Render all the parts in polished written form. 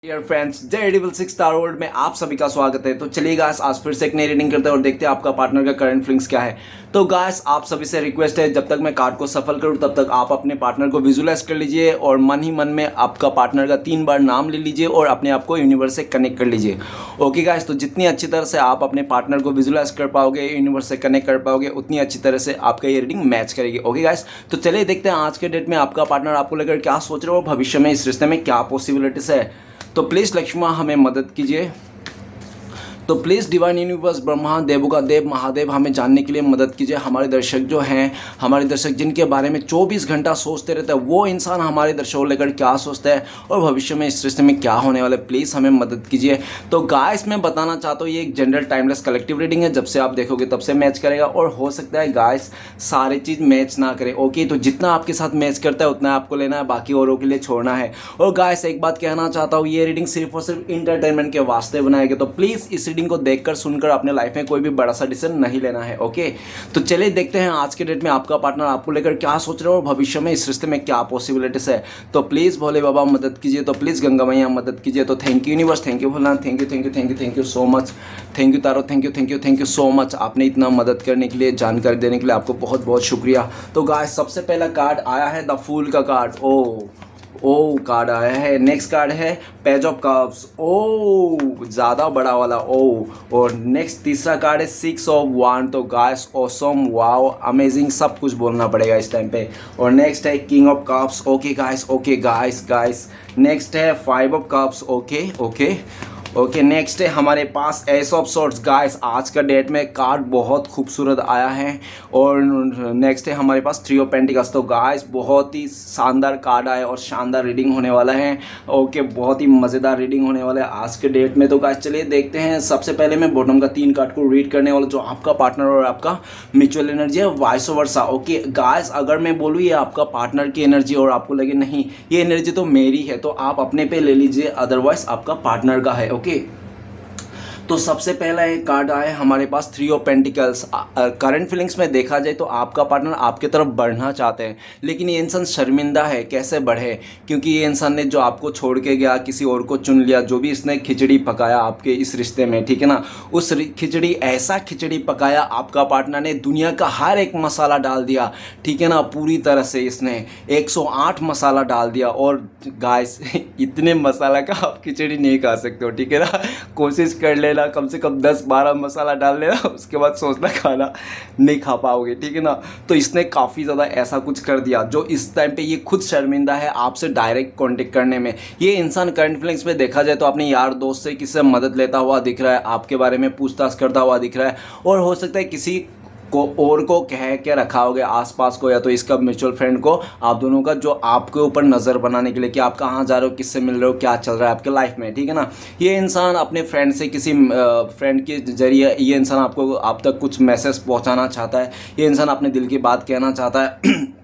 Dear friends, जय edible 6 star world में आप सभी का स्वागत है। तो चलिए गाइस, आज फिर से एक नई रीडिंग करते हैं और देखते हैं आपका पार्टनर का करंट फीलिंग्स क्या है। तो गाइस, आप सभी से रिक्वेस्ट है, जब तक मैं कार्ड को सफल करूं तब तक आप अपने पार्टनर को विजुलाइज कर लीजिए और मन ही मन में आपका पार्टनर का 3 बार नाम ले लीजिए और अपने आप को यूनिवर्स से कनेक्ट कर लीजिए। ओके गाइस, तो जितनी अच्छी तरह से आप अपने पार्टनर को विजुलाइज कर पाओगे, यूनिवर्स से कनेक्ट कर पाओगे, उतनी अच्छी तरह से आपका ये रीडिंग मैच करेगी। ओके गाइस, तो चलिए देखते हैं आज के डेट में आपका पार्टनर आपको लेकर क्या सोच रहे हो, भविष्य में इस रिश्ते में क्या पॉसिबिलिटीज है। तो प्लीज़ लक्ष्मी माँ हमें मदद कीजिए। तो प्लीज़ डिवाइन यूनिवर्स, ब्रह्मा, देवों का देव महादेव, हमें जानने के लिए मदद कीजिए। हमारे दर्शक जो हैं, हमारे दर्शक जिनके बारे में 24 घंटा सोचते रहते हैं, वो इंसान हमारे दर्शकों को लेकर क्या सोचता है और भविष्य में इस रिश्ते में क्या होने वाला है, प्लीज़ हमें मदद कीजिए। तो गाइस, मैं बताना चाहता हूँ ये एक जनरल टाइमलेस कलेक्टिव रीडिंग है। जब से आप देखोगे तब से मैच करेगा और हो सकता है गाइस सारी चीज़ मैच ना करे। ओके, तो जितना आपके साथ मैच करता है उतना आपको लेना है, बाकी औरों के लिए छोड़ना है। और गाइस, एक बात कहना चाहता हूँ, ये रीडिंग सिर्फ और सिर्फ इंटरटेनमेंट के वास्ते बनाया गया। तो प्लीज़ इस रीडिंग को देखकर सुनकर अपने लाइफ में कोई भी बड़ा सा डिसीजन नहीं लेना है। ओके, तो चलिए देखते हैं आज के डेट में आपका पार्टनर आपको लेकर क्या सोच रहे हो और भविष्य में इस रिश्ते में क्या पॉसिबिलिटीज है। तो प्लीज़ भोले बाबा मदद कीजिए, तो प्लीज़ गंगा मैया मदद कीजिए। तो thank you universe, thank you Bholenath, thank you thank you thank you thank you so much, thank you taro, thank you thank you thank you so much. आपने इतना मदद करने के लिए, जानकारी देने के लिए आपको बहुत बहुत शुक्रिया। तो गाइस, सबसे पहला कार्ड आया है द फूल का कार्ड। ओ कार्ड आया है। नेक्स्ट कार्ड है पेज ऑफ कप्स। ओ ज़्यादा बड़ा वाला ओ। और नेक्स्ट तीसरा कार्ड है 6 ऑफ वांड। तो गाइस, ऑसम, वाओ, अमेजिंग, सब कुछ बोलना पड़ेगा इस टाइम पे। और नेक्स्ट है king of cups. Okay guys, next है 5 ऑफ कप्स। ओके, नेक्स्ट है हमारे पास एस ऑफ सॉर्ड्स। गाइस, आज का डेट में कार्ड बहुत खूबसूरत आया है। और नेक्स्ट है हमारे पास 3 ऑफ पेंटिकल्स। तो गाइस, बहुत ही शानदार कार्ड आया और शानदार रीडिंग होने वाला है। ओके, बहुत ही मज़ेदार रीडिंग होने वाला है आज के डेट में। तो गाइस चलिए देखते हैं। सबसे पहले मैं बॉटम का 3 कार्ड को रीड करने वाला, जो आपका पार्टनर और आपका म्यूचुअल एनर्जी है, वाइस वर्सा। ओके गाइस, अगर मैं बोलूँ ये आपका पार्टनर की एनर्जी और आपको लगे नहीं ये एनर्जी तो मेरी है, तो आप अपने पे ले लीजिए, अदरवाइज आपका पार्टनर का है। ओके, तो सबसे पहला एक कार्ड आया है हमारे पास 3 ऑफ पेंटिकल्स। करंट फीलिंग्स में देखा जाए तो आपका पार्टनर आपके तरफ बढ़ना चाहते हैं, लेकिन ये इंसान शर्मिंदा है। कैसे बढ़े? क्योंकि ये इंसान ने जो आपको छोड़ के गया, किसी और को चुन लिया, जो भी इसने खिचड़ी पकाया आपके इस रिश्ते में, ठीक है ना, उस खिचड़ी, ऐसा खिचड़ी पकाया आपका पार्टनर ने, दुनिया का हर एक मसाला डाल दिया, ठीक है ना, पूरी तरह से इसने 108 मसाला डाल दिया। और गाइस इतने मसाला का आप खिचड़ी नहीं खा सकते हो, ठीक है ना। कोशिश कर लेना, कम से कम 10-12 मसाला डाल लेना, उसके बाद सोचना खाना नहीं खा पाओगे, ठीक है ना। तो इसने काफ़ी ज़्यादा ऐसा कुछ कर दिया जो इस टाइम पे ये खुद शर्मिंदा है आपसे डायरेक्ट कांटेक्ट करने में। ये इंसान करंट फीलिंग्स में देखा जाए तो अपने यार दोस्त से किसी से मदद लेता हुआ दिख रहा है, आपके बारे में पूछताछ करता हुआ दिख रहा है, और हो सकता है किसी को और को कह के रखा होगा आसपास को, या तो इसका म्यूचुअल फ्रेंड को, आप दोनों का, जो आपके ऊपर नज़र बनाने के लिए कि आप कहाँ जा रहे हो, किससे मिल रहे हो, क्या चल रहा है आपके लाइफ में, ठीक है ना। ये इंसान अपने फ्रेंड से, किसी फ्रेंड के जरिए ये इंसान आपको, आप तक कुछ मैसेज पहुँचाना चाहता है। ये इंसान अपने दिल की बात कहना चाहता है।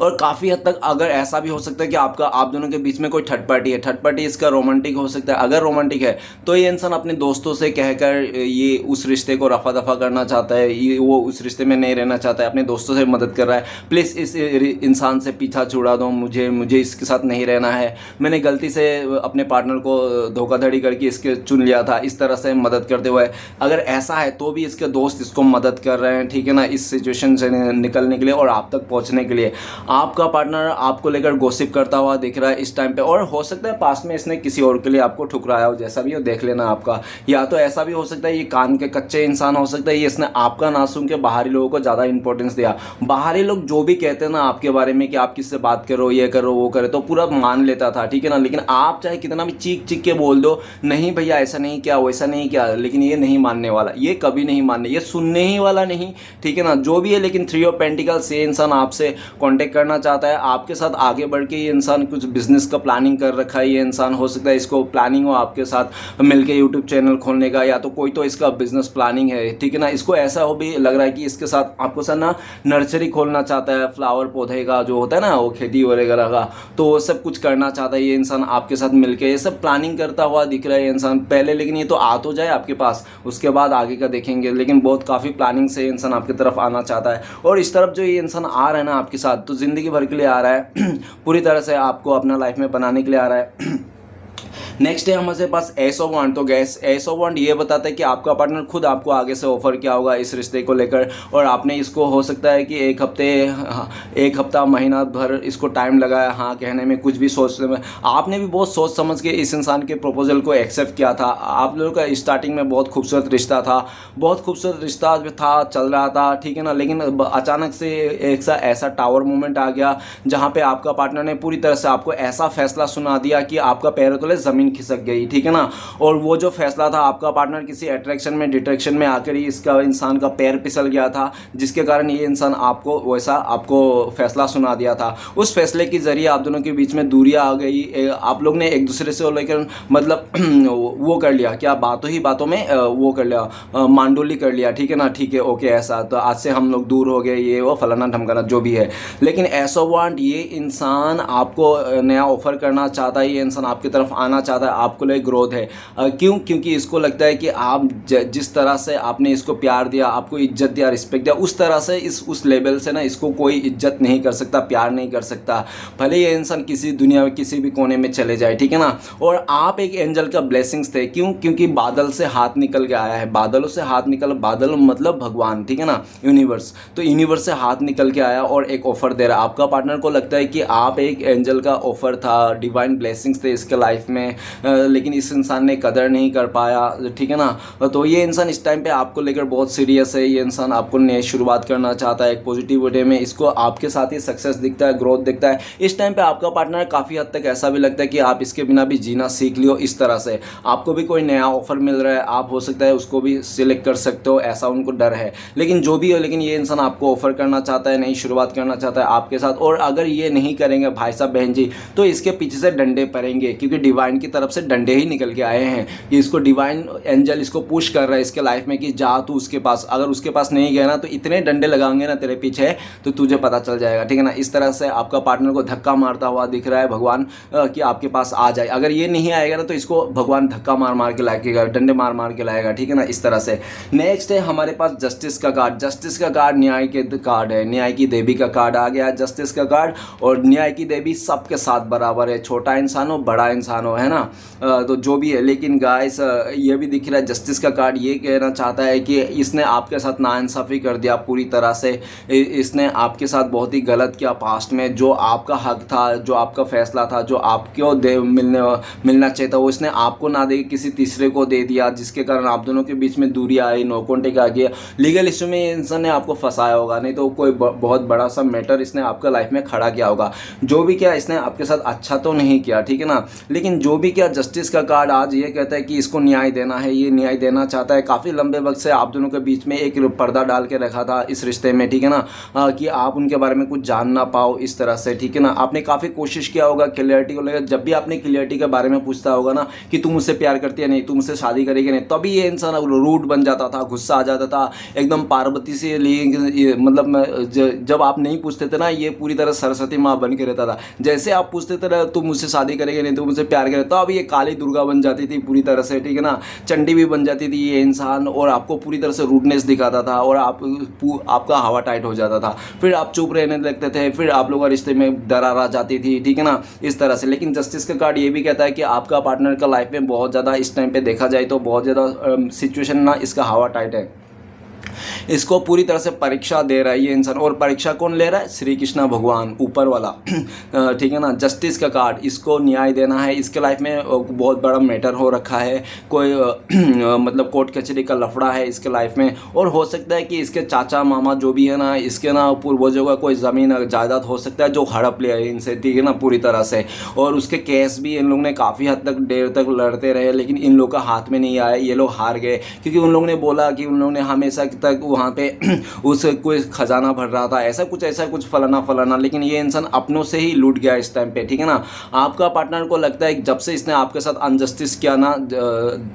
और काफ़ी हद तक अगर ऐसा भी हो सकता है कि आप दोनों के बीच में कोई थर्ड पार्टी है। थर्ड पार्टी इसका रोमांटिक हो सकता है। अगर रोमांटिक है तो ये इंसान अपने दोस्तों से कहकर ये उस रिश्ते को रफा दफा करना चाहता है, ये वो उस रिश्ते में नहीं रहना चाहता है, अपने दोस्तों से मदद कर रहा है। प्लीज़ इस इंसान से पीछा छुड़ा दो, मुझे इसके साथ नहीं रहना है, मैंने गलती से अपने पार्टनर को धोखाधड़ी करके इसके चुन लिया था, इस तरह से मदद करते हुए। अगर ऐसा है तो भी इसके दोस्त इसको मदद कर रहे हैं, ठीक है ना, इस सिचुएशन से निकलने के लिए और आप तक पहुँचने के लिए। आपका पार्टनर आपको लेकर गॉसिप करता हुआ दिख रहा है इस टाइम पे, और हो सकता है पास में इसने किसी और के लिए आपको ठुकराया हो, जैसा भी हो देख लेना आपका। या तो ऐसा भी हो सकता है ये कान के कच्चे इंसान हो सकता है, ये इसने आपका ना सुन के बाहरी लोगों को ज़्यादा इंपॉर्टेंस दिया। बाहरी लोग जो भी कहते हैं ना आपके बारे में कि आप किससे बात करो, ये करो, वो करे, तो पूरा मान लेता था, ठीक है ना। लेकिन आप चाहे कितना भी चीख चीख के बोल दो, नहीं भैया ऐसा नहीं किया, वैसा नहीं किया, लेकिन ये नहीं मानने वाला, ये कभी नहीं मानने, ये सुनने ही वाला नहीं, ठीक है ना, जो भी है। लेकिन 3 ऑफ पेंटिकल्स, ये इंसान आपसे कॉन्टेक्ट करना चाहता है, आपके साथ आगे बढ़ के। ये इंसान कुछ बिजनेस का प्लानिंग कर रखा है। ये इंसान हो सकता है इसको प्लानिंग हो आपके साथ मिलके यूट्यूब चैनल खोलने का, या तो कोई तो इसका बिजनेस प्लानिंग है, ठीक है ना। इसको ऐसा हो भी लग रहा है कि इसके साथ आपको साथ ना नर्सरी खोलना चाहता है, फ्लावर पौधे का जो होता है ना, वो खेती वगैरह का, तो वो सब कुछ करना चाहता है ये इंसान आपके साथ मिलके। ये सब प्लानिंग करता हुआ दिख रहा है ये इंसान पहले, लेकिन ये तो आ तो जाए आपके पास, उसके बाद आगे का देखेंगे। लेकिन बहुत काफ़ी प्लानिंग से ये इंसान आपकी तरफ आना चाहता है। और इस तरफ जो ये इंसान आ रहा है ना आपके साथ, तो ज़िंदगी भर के लिए आ रहा है, पूरी तरह से आपको अपना लाइफ में बनाने के लिए आ रहा है। नेक्स्ट है हमारे पास एस ऑफ वांड। तो गैस एस ऑफ वांड ये बताता है कि आपका पार्टनर खुद आपको आगे से ऑफर किया होगा इस रिश्ते को लेकर, और आपने इसको हो सकता है कि एक हफ्ता महीना भर इसको टाइम लगाया हाँ कहने में, कुछ भी सोचने में। आपने भी बहुत सोच समझ के इस इंसान के प्रपोजल को एक्सेप्ट किया था। आप लोगों का स्टार्टिंग में बहुत खूबसूरत रिश्ता था, बहुत खूबसूरत रिश्ता था, चल रहा था, ठीक है ना। लेकिन अचानक से एक ऐसा टावर मोमेंट आ गया जहाँ पे आपका पार्टनर ने पूरी तरह से आपको ऐसा फैसला सुना दिया कि आपका पैरों तले ज़मीन खिसक गई, ठीक है ना। और वो जो फैसला था, आपका पार्टनर किसी अट्रैक्शन में डिट्रैक्शन में आकर ही इसका इंसान का पैर फिसल गया था, जिसके कारण ये इंसान आपको फैसला सुना दिया था। उस फैसले के जरिए आप दोनों के बीच में दूरियां आ गई, आप लोग ने एक दूसरे से लेकर मतलब वो कर लिया, क्या बातों में वो कर लिया, मांडोली कर लिया, ठीक है ना। ठीक है, ओके, ऐसा तो आज से हम लोग दूर हो गए, ये वो फलाना ढमकाना जो भी है। लेकिन ऐसा वांट ये इंसान आपको नया ऑफर करना चाहता है, ये इंसान आपकी तरफ आना चाहता है, आपको लिए ग्रोथ है। क्यों? क्योंकि इसको लगता है कि आप जिस तरह से आपने इसको प्यार दिया, आपको इज्जत दिया, रिस्पेक्ट दिया, उस तरह से उस लेवल से ना इसको कोई इज्जत नहीं कर सकता, प्यार नहीं कर सकता, भले ये इंसान किसी दुनिया में किसी भी कोने में चले जाए, ठीक है ना। और आप एक एंजल का ब्लेसिंग्स थे। क्यों? क्योंकि बादल से हाथ निकल के आया है, बादलों से हाथ निकल, बादल मतलब भगवान, ठीक है ना, यूनिवर्स। तो यूनिवर्स से हाथ निकल के आया और एक ऑफर दे रहा है। आपका पार्टनर को लगता है कि आप एक एंजल का ऑफर था, डिवाइन ब्लेसिंग्स थे इसके लाइफ में, लेकिन इस इंसान ने कदर नहीं कर पाया, ठीक है ना। तो ये इंसान इस टाइम पे आपको लेकर बहुत सीरियस है। ये इंसान आपको नई शुरुआत करना चाहता है एक पॉजिटिव वे में, इसको आपके साथ ही सक्सेस दिखता है, ग्रोथ दिखता है। इस टाइम पे आपका पार्टनर काफ़ी हद तक ऐसा भी लगता है कि आप इसके बिना भी जीना सीख लियो। इस तरह से आपको भी कोई नया ऑफर मिल रहा है, आप हो सकता है उसको भी सिलेक्ट कर सकते हो, ऐसा उनको डर है। लेकिन जो भी हो, लेकिन ये इंसान आपको ऑफर करना चाहता है, नई शुरुआत करना चाहता है आपके साथ। और अगर ये नहीं करेंगे भाई साहब बहन जी, तो इसके पीछे से डंडे पड़ेंगे, क्योंकि डिवाइन की तरफ से डंडे ही निकल के आए हैं कि इसको डिवाइन एंजल इसको पुश कर रहा है इसके लाइफ में कि जा तू उसके पास। अगर उसके पास नहीं गया ना तो इतने डंडे लगाएंगे ना तेरे पीछे, तो तुझे पता चल जाएगा, ठीक है ना। इस तरह से आपका पार्टनर को धक्का मारता हुआ दिख रहा है भगवान कि आपके पास आ जाए। अगर ये नहीं आएगा ना तो इसको भगवान धक्का मार के लाएगा, डंडे मार के लाएगा, ठीक है ना, इस तरह से। नेक्स्ट है हमारे पास जस्टिस का कार्ड। जस्टिस का कार्ड न्याय के कार्ड है, न्याय की देवी का कार्ड आ गया जस्टिस का कार्ड। और न्याय की देवी सबके साथ बराबर है, छोटा इंसान हो बड़ा इंसान हो, है ना, तो जो भी है। लेकिन गाइस ये भी दिख रहा है जस्टिस का कार्ड ये कहना चाहता है कि इसने आपके साथ नाइंसाफ़ी कर दिया पूरी तरह से। इसने आपके साथ बहुत ही गलत किया पास्ट में। जो आपका हक था, जो आपका फैसला था, जो आपको मिलना चाहिए था, वो इसने आपको ना दे किसी तीसरे को दे दिया, जिसके कारण आप दोनों के बीच में दूरी आई, नो कॉन्टेक्ट आ गया। लीगल इशू में इंसान ने आपको फंसाया होगा, नहीं तो कोई बहुत बड़ा सा मैटर इसने आपका लाइफ में खड़ा किया होगा। जो भी किया इसने आपके साथ अच्छा तो नहीं किया, ठीक है ना। लेकिन जो भी किया जस्टिस का कार्ड आज ये कहता है कि इसको न्याय देना है, ये न्याय देना चाहता है। काफ़ी लंबे वक्त से आप दोनों के बीच में एक पर्दा डाल के रखा था इस रिश्ते में, ठीक है ना, कि आप उनके बारे में कुछ जान ना पाओ इस तरह से, ठीक है ना। आपने काफ़ी कोशिश किया होगा क्लियरिटी को लेकर। जब भी आपने क्लियरिटी के बारे में पूछता होगा ना कि तुम मुझसे प्यार करती है नहीं, तुम मुझसे शादी करेगी नहीं, तभी ये इंसान रूड बन जाता था, गुस्सा आ जाता था, एकदम पार्वती से लिए मतलब जब आप नहीं पूछते थे ना, ये पूरी तरह सरस्वती माँ बन के रहता था। जैसे आप पूछते थे ना तुम मुझसे शादी करेगी नहीं, तुम मुझसे प्यार करे, तो अब ये काली दुर्गा बन जाती थी पूरी तरह से, ठीक है ना, चंडी भी बन जाती थी ये इंसान, और आपको पूरी तरह से रूडनेस दिखाता था, और आपका हवा टाइट हो जाता था। फिर आप चुप रहने लगते थे, फिर आप लोगों का रिश्ते में दरार आ जाती थी, ठीक है ना, इस तरह से। लेकिन जस्टिस का कार्ड ये भी कहता है कि आपका पार्टनर का लाइफ में बहुत ज़्यादा इस टाइम पे देखा जाए तो बहुत ज़्यादा सिचुएशन ना इसका हवा टाइट है। इसको पूरी तरह से परीक्षा दे रहा है ये इंसान। और परीक्षा कौन ले रहा है? श्री कृष्ण भगवान, ऊपर वाला, ठीक है ना। जस्टिस का कार्ड, इसको न्याय देना है। इसके लाइफ में बहुत बड़ा मैटर हो रखा है, कोई मतलब कोर्ट कचहरी का लफड़ा है इसके लाइफ में। और हो सकता है कि इसके चाचा मामा जो भी है ना, इसके ना पूर्वजों का कोई ज़मीन जायदाद हो सकता है जो हड़प लिया है इनसे, ठीक है ना, पूरी तरह से। और उसके केस भी इन लोगों ने काफ़ी हद तक देर तक लड़ते रहे, लेकिन इन लोगों का हाथ में नहीं आया, ये लोग हार गए। क्योंकि उन लोगों ने बोला कि उन लोगों ने हमेशा तक वहाँ पे उस कोई खजाना भर रहा था, ऐसा कुछ फलाना, लेकिन ये इंसान अपनों से ही लूट गया इस टाइम पे, ठीक है ना। आपका पार्टनर को लगता है जब से इसने आपके साथ अनजस्टिस किया ना,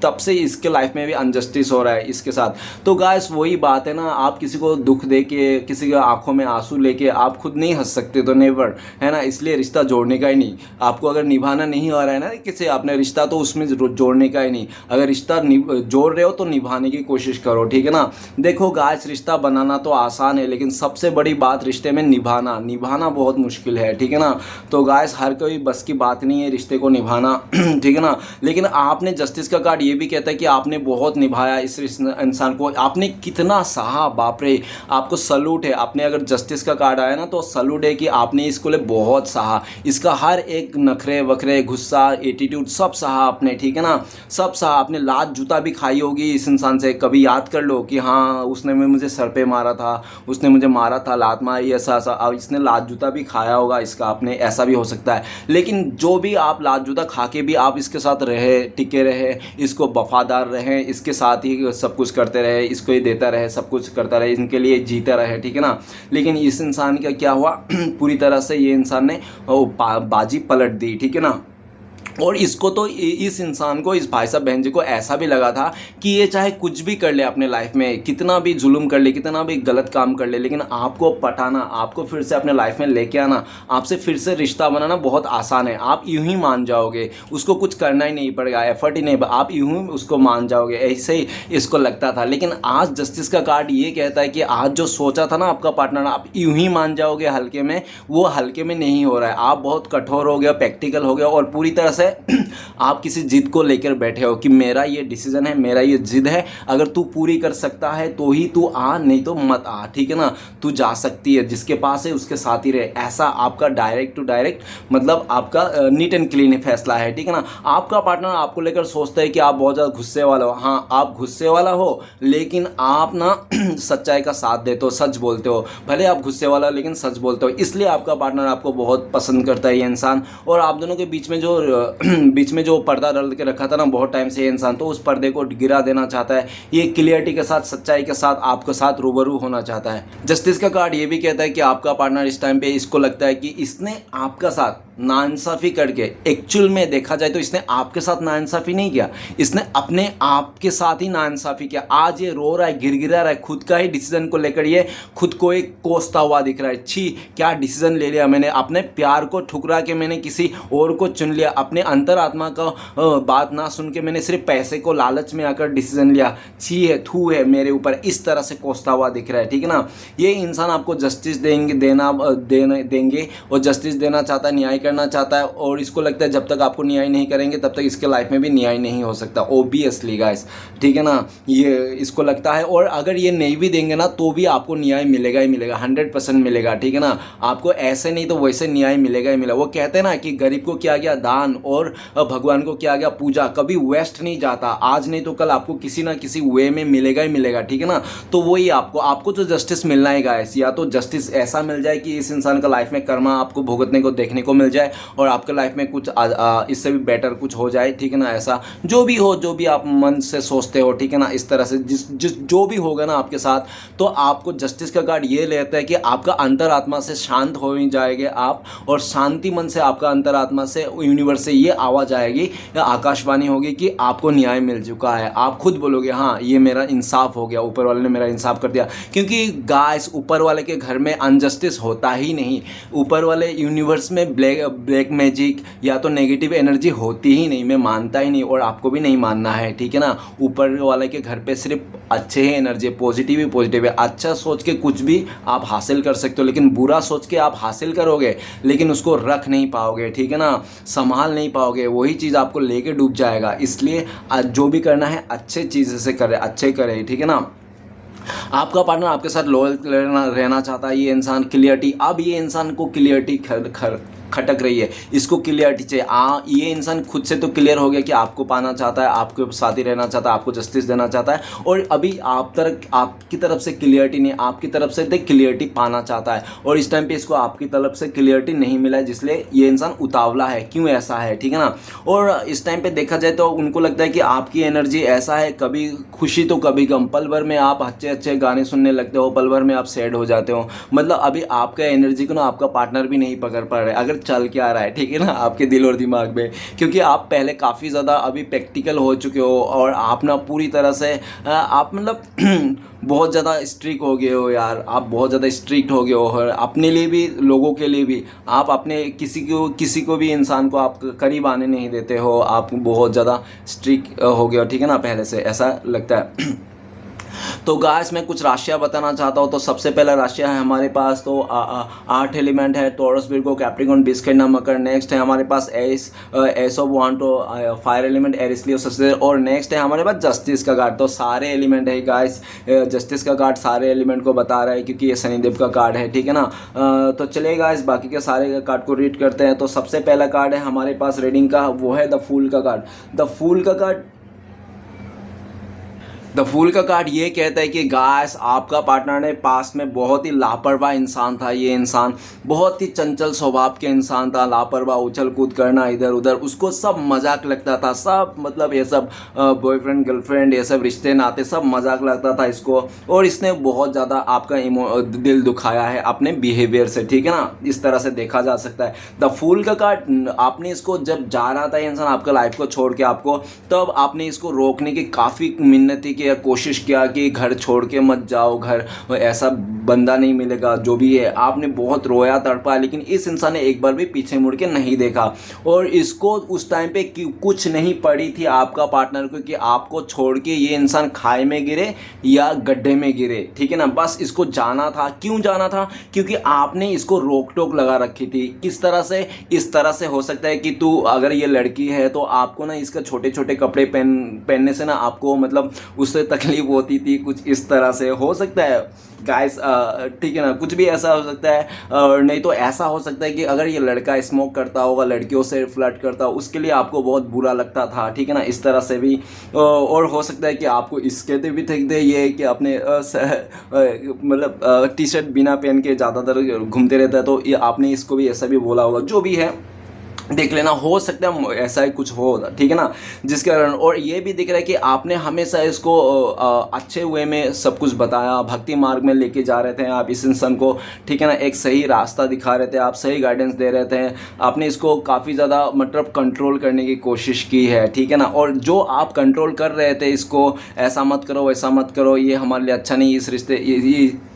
तब से इसके लाइफ में भी अनजस्टिस हो रहा है इसके साथ। तो गाइस वही बात है ना, आप किसी को दुख दे के, किसी के आंखों में आंसू लेके आप खुद नहीं हंस सकते, तो नेवर, है ना। इसलिए रिश्ता जोड़ने का ही नहीं, आपको अगर निभाना नहीं हो रहा है ना किसी आपने रिश्ता, तो उसमें जोड़ने का ही नहीं। अगर रिश्ता जोड़ रहे हो तो निभाने की कोशिश करो, ठीक है ना। देखो देखो गाइस, रिश्ता बनाना तो आसान है, लेकिन सबसे बड़ी बात रिश्ते में निभाना निभाना बहुत मुश्किल है, ठीक है ना। तो गाइस, हर कोई बस की बात नहीं है रिश्ते को निभाना ठीक है ना। लेकिन आपने जस्टिस का कार्ड ये भी कहता है कि आपने बहुत निभाया इस इंसान को, आपने कितना सहा, बाप रे, आपको सलूट है। आपने अगर जस्टिस का कार्ड आया ना तो सलूट है कि आपने इसको ले बहुत सहा, इसका हर एक नखरे वखरे, गुस्सा, एटीट्यूड सब सहा आपने, ठीक है ना, सब सहा आपने। लात जूता भी खाई होगी इस इंसान से, कभी याद कर लो कि हाँ उसने मुझे सर पे मारा था, उसने मुझे मारा था, लात मारी, ऐसा ऐसा, अब इसने लात जूता भी खाया होगा इसका आपने, ऐसा भी हो सकता है। लेकिन जो भी आप लात जूता खा के भी आप इसके साथ रहे, टिके रहे, इसको वफादार रहे, इसके साथ ही सब कुछ करते रहे, इसको ही देता रहे, सब कुछ करता रहे, इनके लिए जीते रहे, ठीक है ना। लेकिन इस इंसान का क्या हुआ पूरी तरह से ये इंसान ने बाजी पलट दी, ठीक है ना। और इसको तो इस इंसान को, इस भाई साहब बहन जी को ऐसा भी लगा था कि ये चाहे कुछ भी कर ले अपने लाइफ में, कितना भी जुल्म कर ले, कितना भी गलत काम कर ले, लेकिन आपको पटाना, आपको फिर से अपने लाइफ में लेके आना, आपसे फिर से रिश्ता बनाना बहुत आसान है। आप यूं ही मान जाओगे, उसको कुछ करना ही नहीं पड़ेगा, एफर्ट ही नहीं, आप यूं ही उसको मान जाओगे, ऐसे ही इसको लगता था। लेकिन आज जस्टिस का कार्ड ये कहता है कि आज जो सोचा था ना आपका पार्टनर, आप यूं ही मान जाओगे हल्के में, वो हल्के में नहीं हो रहा है। आप बहुत कठोर हो गया, प्रैक्टिकल हो गया, और पूरी तरह से आप किसी जिद को लेकर बैठे हो कि मेरा ये डिसीजन है, मेरा ये जिद है, अगर तू पूरी कर सकता है तो ही तू आ, नहीं तो मत आ, ठीक है ना। तू जा सकती है, जिसके पास है उसके साथ ही रहे, ऐसा आपका डायरेक्ट टू डायरेक्ट मतलब आपका नीट एंड क्लीन फैसला है, ठीक है ना। आपका पार्टनर आपको लेकर सोचता है कि आप बहुत ज़्यादा गुस्से वाला हो, हाँ आप गुस्से वाला हो, लेकिन आप ना सच्चाई का साथ देते हो, सच बोलते हो, भले आप गुस्से वाला लेकिन सच बोलते हो, इसलिए आपका पार्टनर आपको बहुत पसंद करता है ये इंसान। और आप दोनों के बीच में जो पर्दा डाल के रखा था ना बहुत टाइम से ये इंसान, तो उस पर्दे को गिरा देना चाहता है। ये क्लियरिटी के साथ, सच्चाई के साथ आपके साथ रूबरू होना चाहता है। जस्टिस का कार्ड ये भी कहता है कि आपका पार्टनर इस टाइम पे इसको लगता है कि इसने आपका साथ नाइंसाफ़ी करके, एक्चुअल में देखा जाए तो इसने आपके साथ नाइंसाफ़ी नहीं किया, इसने अपने आप के साथ ही नाइंसाफ़ी किया। आज ये रो रहा है, गिड़गिड़ा रहा है, खुद का ही डिसीजन को लेकर ये खुद को एक कोसता हुआ दिख रहा है। छी, क्या डिसीजन ले लिया मैंने, अपने प्यार को ठुकरा के मैंने किसी और को चुन लिया, अपने अंतरात्मा का बात ना सुन के मैंने सिर्फ पैसे को लालच में आकर डिसीजन लिया, छी है, थू है मेरे ऊपर, इस तरह से कोसता हुआ दिख रहा है, ठीक है ना। ये इंसान आपको जस्टिस देंगे और जस्टिस देना चाहता है, न्याय करना चाहता है, और इसको लगता है जब तक आपको न्याय नहीं करेंगे तब तक इसके लाइफ में भी न्याय नहीं हो सकता, ओबियसली गाइस, ठीक है ना। ये इसको लगता है, और अगर ये नहीं भी देंगे ना तो भी आपको न्याय मिलेगा ही मिलेगा, 100% मिलेगा, ठीक है ना। आपको ऐसे नहीं तो वैसे न्याय मिलेगा ही मिलेगा। वो कहते हैं ना कि गरीब को किया गया दान और भगवान को किया गया पूजा कभी वेस्ट नहीं जाता, आज नहीं तो कल आपको किसी ना किसी वे में मिलेगा ही मिलेगा, ठीक है ना। तो वही आपको तो जस्टिस मिलना है गाइस, या तो जस्टिस ऐसा मिल जाए कि इस इंसान का लाइफ में कर्मा आपको भुगतने को देखने को मिल जाए और आपके लाइफ में कुछ इससे भी बेटर कुछ हो जाए, ठीक है ना। ऐसा जो भी हो, जो भी आप मन से सोचते हो, ठीक है ना, इस तरह से जिस जो भी होगा ना आपके साथ, तो आपको जस्टिस का कार्ड ये लेता है कि आपका अंतरात्मा से शांत हो ही जाएंगे आप, और शांति मन से आपका अंतरात्मा से यूनिवर्स से ये आवाज़ आएगी या आकाशवाणी होगी कि आपको न्याय मिल चुका है। आप खुद बोलोगे हाँ ये मेरा इंसाफ हो गया, ऊपर वाले ने मेरा इंसाफ कर दिया। क्योंकि गाइस, ऊपर वाले के घर में अनजस्टिस होता ही नहीं, ऊपर वाले यूनिवर्स में ब्लैक मैजिक या तो नेगेटिव एनर्जी होती ही नहीं, मैं मानता ही नहीं, और आपको भी नहीं मानना है, ठीक है ना। ऊपर वाले के घर पे सिर्फ अच्छे ही एनर्जी, पॉजिटिव ही पॉजिटिव है। अच्छा सोच के कुछ भी आप हासिल कर सकते हो, लेकिन बुरा सोच के आप हासिल करोगे लेकिन उसको रख नहीं पाओगे, ठीक है ना, संभाल नहीं पाओगे, वही चीज़ आपको लेके डूब जाएगा। इसलिए जो भी करना है अच्छे चीज़ से करे, अच्छे करे, ठीक है ना। आपका पार्टनर आपके साथ लॉयल रहना चाहता है, ये इंसान क्लियरिटी, अब ये इंसान को क्लियरिटी खटक रही है, इसको क्लियरिटी चाहिए। ये इंसान खुद से तो क्लियर हो गया कि आपको पाना चाहता है, आपके साथ ही रहना चाहता है, आपको जस्टिस देना चाहता है, और अभी आपकी तरफ से क्लियरिटी नहीं, आपकी तरफ से क्लियरिटी पाना चाहता है, और इस टाइम पे इसको आपकी तरफ से क्लियरिटी नहीं मिला है, जिसलिए ये इंसान उतावला है। क्यों ऐसा है, ठीक है ना। और इस टाइम पे देखा जाए तो उनको लगता है कि आपकी एनर्जी ऐसा है, कभी खुशी तो कभी गम, पल भर में आप अच्छे अच्छे गाने सुनने लगते हो, पल भर में आप सैड हो जाते हो। मतलब अभी आपका एनर्जी को ना आपका पार्टनर भी नहीं पकड़ पा रहा है, अगर चल क्या रहा है, ठीक है ना, आपके दिल और दिमाग में। क्योंकि आप पहले काफ़ी ज़्यादा अभी प्रैक्टिकल हो चुके हो, और आप ना पूरी तरह से आप मतलब बहुत ज़्यादा स्ट्रिक्ट हो गए हो यार, आप बहुत ज़्यादा स्ट्रिक्ट हो गए हो, और अपने लिए भी लोगों के लिए भी आप अपने किसी को भी इंसान को आप करीब आने नहीं देते हो, आप बहुत ज़्यादा स्ट्रिक्ट हो गए हो, ठीक है ना, पहले से ऐसा लगता है। तो गाइस मैं कुछ राशियाँ बताना चाहता हूँ। तो सबसे पहला राशियाँ है हमारे पास तो 8 एलिमेंट है, टॉरस, विर्गो, कैप्रिकॉर्न, बिस्कट, मकर। नेक्स्ट है हमारे पास एस ऑफ वांड तो फायर एलिमेंट, एरिस, लियो, सजिटेरियस। और नेक्स्ट है हमारे पास जस्टिस का कार्ड। तो सारे एलिमेंट है गाइस, जस्टिस का कार्ड सारे एलिमेंट को बता रहा है क्योंकि ये शनिदेव का कार्ड है, ठीक है ना। तो चलिए गाइस बाकी के सारे कार्ड को रीड करते हैं। तो सबसे पहला कार्ड है हमारे पास रीडिंग का, वो है द फूल का कार्ड। द फूल का कार्ड ये कहता है कि गाइस आपका पार्टनर ने पास्ट में बहुत ही लापरवाह इंसान था। ये इंसान बहुत ही चंचल स्वभाव के इंसान था, लापरवाह, उछल कूद करना इधर उधर, उसको सब मजाक लगता था, सब मतलब ये सब बॉयफ्रेंड गर्लफ्रेंड ये सब रिश्ते नाते सब मजाक लगता था इसको। और इसने बहुत ज़्यादा आपका दिल दुखाया है अपने बिहेवियर से, ठीक है ना। इस तरह से देखा जा सकता है। द फूल का कार्ड, आपने इसको जब जा रहा था ये इंसान आपका लाइफ को छोड़ के आपको, तब आपने इसको रोकने की काफ़ी मिन्नती की, कोशिश किया कि घर छोड़ के मत जाओ, घर ऐसा बंदा नहीं मिलेगा, जो भी है। आपने बहुत रोया तड़पा, लेकिन इस इंसान ने एक बार भी पीछे मुड़ के नहीं देखा। और इसको उस टाइम पे कुछ नहीं पड़ी थी आपका पार्टनर को कि आपको छोड़ के ये इंसान खाई में गिरे या गड्ढे में गिरे, ठीक है ना। बस इसको जाना था। क्यों जाना था? क्योंकि आपने इसको रोक टोक लगा रखी थी। किस तरह से? इस तरह से हो सकता है कि तू अगर ये लड़की है तो आपको ना इसका छोटे छोटे कपड़े पहनने से ना आपको मतलब उससे तकलीफ होती थी, कुछ इस तरह से हो सकता है गाइस, ठीक है ना। कुछ भी ऐसा हो सकता है। और नहीं तो ऐसा हो सकता है कि अगर ये लड़का स्मोक करता होगा, लड़कियों से फ्लर्ट करता हो, उसके लिए आपको बहुत बुरा लगता था, ठीक है ना। इस तरह से भी और हो सकता है कि आपको इसके भी ठीक दे ये कि अपने मतलब टी शर्ट बिना पहन के ज़्यादातर घूमते रहता है, तो ये आपने इसको भी ऐसा भी बोला होगा। जो भी है देख लेना, हो सकता है ऐसा ही कुछ हो, ठीक है ना, जिसके कारण। और ये भी दिख रहा है कि आपने हमेशा इसको अच्छे वे में सब कुछ बताया, भक्ति मार्ग में लेके जा रहे थे आप इस इंसान को, ठीक है ना। एक सही रास्ता दिखा रहे थे आप, सही गाइडेंस दे रहे थे। आपने इसको काफ़ी ज़्यादा मतलब कंट्रोल करने की कोशिश की है, ठीक है ना। और जो आप कंट्रोल कर रहे थे इसको, ऐसा मत करो, वैसा मत करो, ये हमारे लिए अच्छा नहीं, इस रिश्ते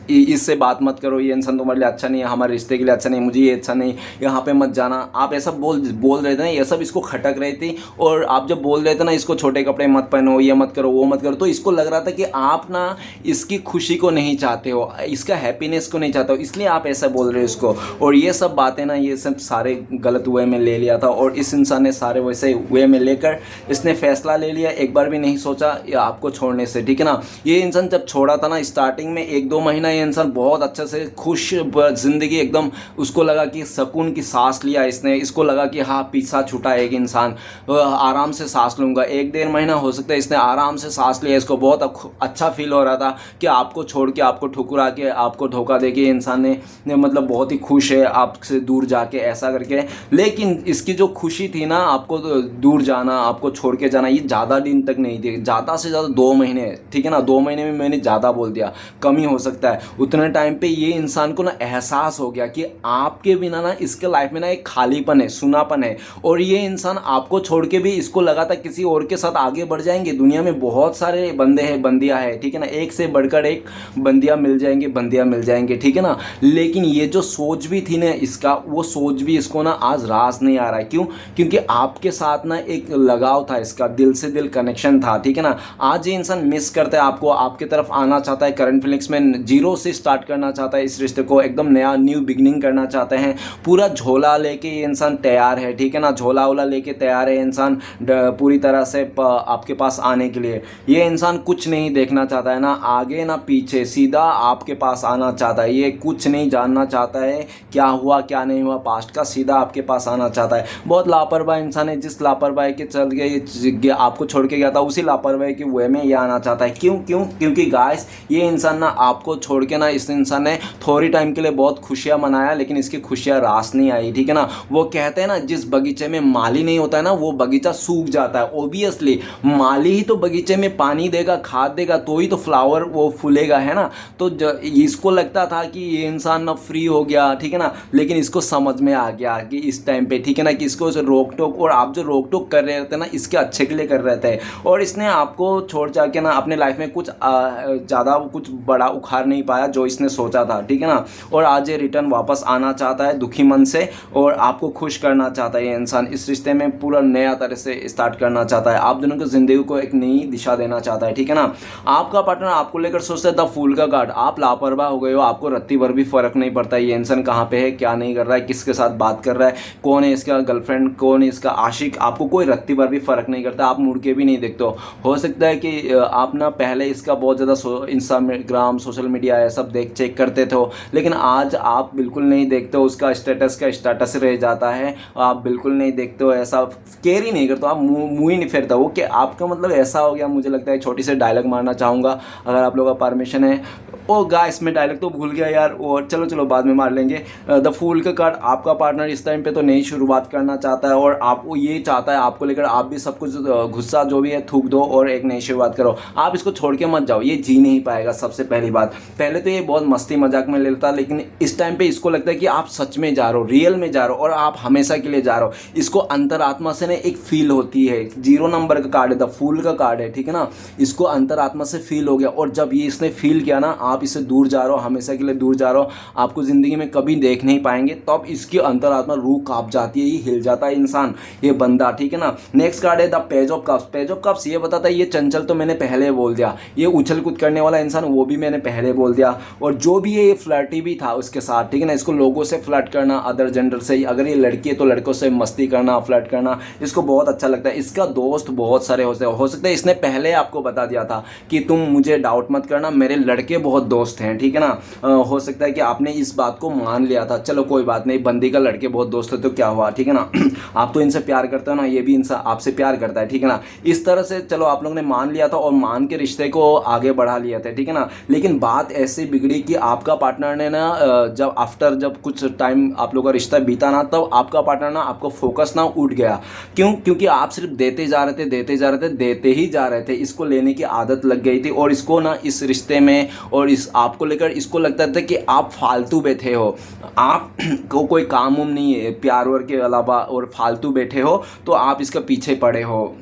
इससे बात मत करो, ये इंसान तुम्हारे लिए अच्छा नहीं है, हमारे रिश्ते के लिए अच्छा नहीं, मुझे ये अच्छा नहीं, यहाँ पे मत जाना, आप ऐसा बोल रहे थे ना, ये सब इसको खटक रही थी। और आप जब बोल रहे थे ना इसको छोटे कपड़े मत पहनो, ये मत करो, वो मत करो, तो इसको लग रहा था कि आप ना इसकी खुशी को नहीं चाहते हो, इसका हैप्पीनेस को नहीं चाहते हो, इसलिए आप ऐसा बोल रहे हो इसको। और ये सब बातें ना, ये सब सारे गलत वे में ले लिया था। और इस इंसान ने सारे वैसे वे में लेकर इसने फैसला ले लिया, एक बार भी नहीं सोचा आपको छोड़ने से, ठीक है ना। ये इंसान जब छोड़ा था ना, स्टार्टिंग में 1-2 महीना ये इंसान बहुत अच्छे से खुश जिंदगी, एकदम उसको लगा कि सुकून की सांस लिया इसने, इसको लगा कि हाँ पीछा छूटा एक इंसान, आराम से सांस लूंगा। 1-1.5 महीना हो सकता है इसने आराम से सांस लिया, इसको बहुत अच्छा फील हो रहा था कि आपको छोड़ के, आपको ठुकरा के, आपको धोखा दे के इंसान ने मतलब बहुत ही खुश है आपसे दूर जाके, ऐसा करके। लेकिन इसकी जो खुशी थी ना, आपको दूर जाना, आपको छोड़ के जाना, ये ज़्यादा दिन तक नहीं थी, ज़्यादा से ज़्यादा 2 महीने, ठीक है ना। 2 महीने में मैंने ज़्यादा बोल दिया, कम ही हो सकता है। उतने टाइम पे ये इंसान को ना एहसास हो गया कि आपके बिना ना इसके लाइफ में ना एक खालीपन है, सुनापन है। और ये इंसान आपको छोड़ के भी इसको लगा था किसी और के साथ आगे बढ़ जाएंगे, दुनिया में बहुत सारे बंदे हैं, बंदियां हैं, ठीक है ना, एक से बढ़कर एक बंदियां मिल जाएंगे, ठीक है ना। लेकिन ये जो सोच भी थी ना इसका, वो सोच भी इसको ना आज रास नहीं आ रहा है। क्यों? क्योंकि आपके साथ ना एक लगाव था, इसका दिल से दिल कनेक्शन था, ठीक है ना। आज ये इंसान मिस करता है आपको, आपके तरफ आना चाहता है, करंट फीलिंग्स में जीरो से स्टार्ट करना चाहता है, इस रिश्ते को एकदम नया न्यू बिगिनिंग करना चाहते हैं। पूरा झोला लेके ये इंसान तैयार है, ठीक है ना, झोला वोला लेके तैयार है इंसान पूरी तरह से आपके पास आने के लिए। ये इंसान कुछ नहीं देखना चाहता है, ना आगे ना पीछे, सीधा आपके पास आना चाहता है। ये कुछ नहीं जानना चाहता है क्या हुआ क्या नहीं हुआ पास्ट का, सीधा आपके पास आना चाहता है। बहुत लापरवाह इंसान है, जिस लापरवाही के चल गए आपको छोड़ के गया था, उसी लापरवाही के वे में ये आना चाहता है। क्योंकि गाइस ये इंसान ना आपको छोड़ के ना, इस इंसान ने थोड़ी टाइम के लिए बहुत खुशियां मनाया, लेकिन इसकी खुशियां रास नहीं आई, ठीक है ना। वो कहते हैं ना, जिस बगीचे में माली नहीं होता है ना, वो बगीचा सूख जाता है। ओबियसली माली ही तो बगीचे में पानी देगा, खाद देगा, तो ही तो फ्लावर वो फूलेगा, है ना। तो इसको लगता था कि ये इंसान ना फ्री हो गया, ठीक है ना, लेकिन इसको समझ में आ गया कि इस टाइम पे, ठीक है ना, कि इसको रोक टोक, और आप जो रोक टोक कर रहे थे ना, इसके अच्छे के लिए कर रहे थे। और इसने आपको छोड़ जाके ना अपने लाइफ में कुछ ज़्यादा कुछ बड़ा उखाड़ नहीं पाया जो इसने सोचा था, ठीक है ना। और आज ये रिटर्न वापस आना चाहता है दुखी मन से और आपको खुश करना चाहता है। ये इंसान इस रिश्ते में पूरा नया तरह से स्टार्ट करना चाहता है, आप दोनों की ज़िंदगी को एक नई दिशा देना चाहता है, ठीक है ना। आपका पार्टनर आपको लेकर सोचता है द फूल का कार्ड, आप लापरवाह हो गए हो, आपको रत्ती भर भी फर्क नहीं पड़ता ये इंसान कहाँ पे है, क्या नहीं कर रहा है, किसके साथ बात कर रहा है, कौन है इसका गर्लफ्रेंड, कौन है इसका आशिक, आपको कोई रत्ती भर भी फर्क नहीं करता, आप मुड़ के भी नहीं देखते हो सकता है कि आप ना पहले इसका बहुत ज़्यादा इंस्टाग्राम सोशल मीडिया है सब देख चेक करते थे, लेकिन आज आप बिल्कुल नहीं देखते हो, उसका स्टेटस का स्टेटस रह जाता है, आप बिल्कुल नहीं देखते हो, ऐसा केयर ही नहीं करते हो, आप मुँह ही नहीं फेरता वो कि आपका मतलब ऐसा हो गया। मुझे लगता है छोटी सी डायलॉग मारना चाहूँगा अगर आप लोगों का परमिशन है। ओ गाइस मैं डायलॉग तो भूल गया यार, और चलो बाद में मार लेंगे। द फूल का कार्ड, आपका पार्टनर इस टाइम पे तो नई शुरुआत करना चाहता है और आपको ये चाहता है आपको लेकर आप भी सब कुछ गुस्सा जो भी है थूक दो और एक नई शुरुआत करो। आप इसको छोड़ के मत जाओ, ये जी नहीं पाएगा। सबसे पहली बात, पहले तो ये बहुत मस्ती मजाक में लेता, लेकिन इस टाइम पे इसको लगता है कि आप सच में जा रहे हो, रियल में जा रहे हो और आप हमेशा के लिए जा रहे हो। इसको अंतरात्मा से ना एक फील होती है, 0 नंबर का कार्ड है, द फूल का कार्ड है, ठीक है ना। इसको अंतरात्मा से फील हो गया और जब ये इसने फील किया ना आप इससे दूर जा रहे हो, हमेशा के लिए दूर जा रहे हो, आपको ज़िंदगी में कभी देख नहीं पाएंगे, तब इसकी अंतरात्मा रूह कांप जाती है, ये हिल जाता है इंसान, ये बंदा, ठीक है ना। नेक्स्ट कार्ड है the page of cups. Page of cups ये बताता है ये चंचल तो मैंने पहले बोल दिया, ये उछल कूद करने वाला इंसान वो भी मैंने पहले बोल दिया, और जो भी ये फ्लर्टी भी था उसके साथ, ठीक है ना। इसको लोगों से फ्लर्ट करना, अदर जेंडर से, अगर ये लड़की है तो लड़कों से मस्ती करना, फ्लर्ट करना, इसको बहुत अच्छा लगता है। इसका दोस्त बहुत सारे हो सकते हैं इसने पहले आपको बता दिया था कि तुम मुझे डाउट मत करना, मेरे लड़के बहुत दोस्त हैं, ठीक है ना। हो सकता है कि आपने इस बात को मान लिया था, चलो कोई बात नहीं, बंदी का लड़के बहुत दोस्त है तो क्या हुआ, ठीक है ना। आप तो इनसे प्यार करते हो ना, ये भी इनसे आपसे प्यार करता है, ठीक है ना। इस तरह से चलो आप लोगों ने मान लिया था और मान के रिश्ते को आगे बढ़ा लिया था, ठीक है ना। लेकिन बात ऐसी बिगड़ी कि आपका पार्टनर ने ना जब कुछ टाइम आप लोगों का रिश्ता बीता ना, तब आपका पार्टनर ना आपको फोकस ना उठ गया। क्योंकि आप सिर्फ देते जा रहे थे, देते ही जा रहे थे, इसको लेने की आदत लग गई थी और इसको ना इस रिश्ते में और इस आपको लेकर इसको लगता था कि आप फालतू बैठे हो, आप को कोई काम उम नहीं है प्यार वर के अलावा और फालतू बैठे हो, तो आप इसके पीछे पड़े हो,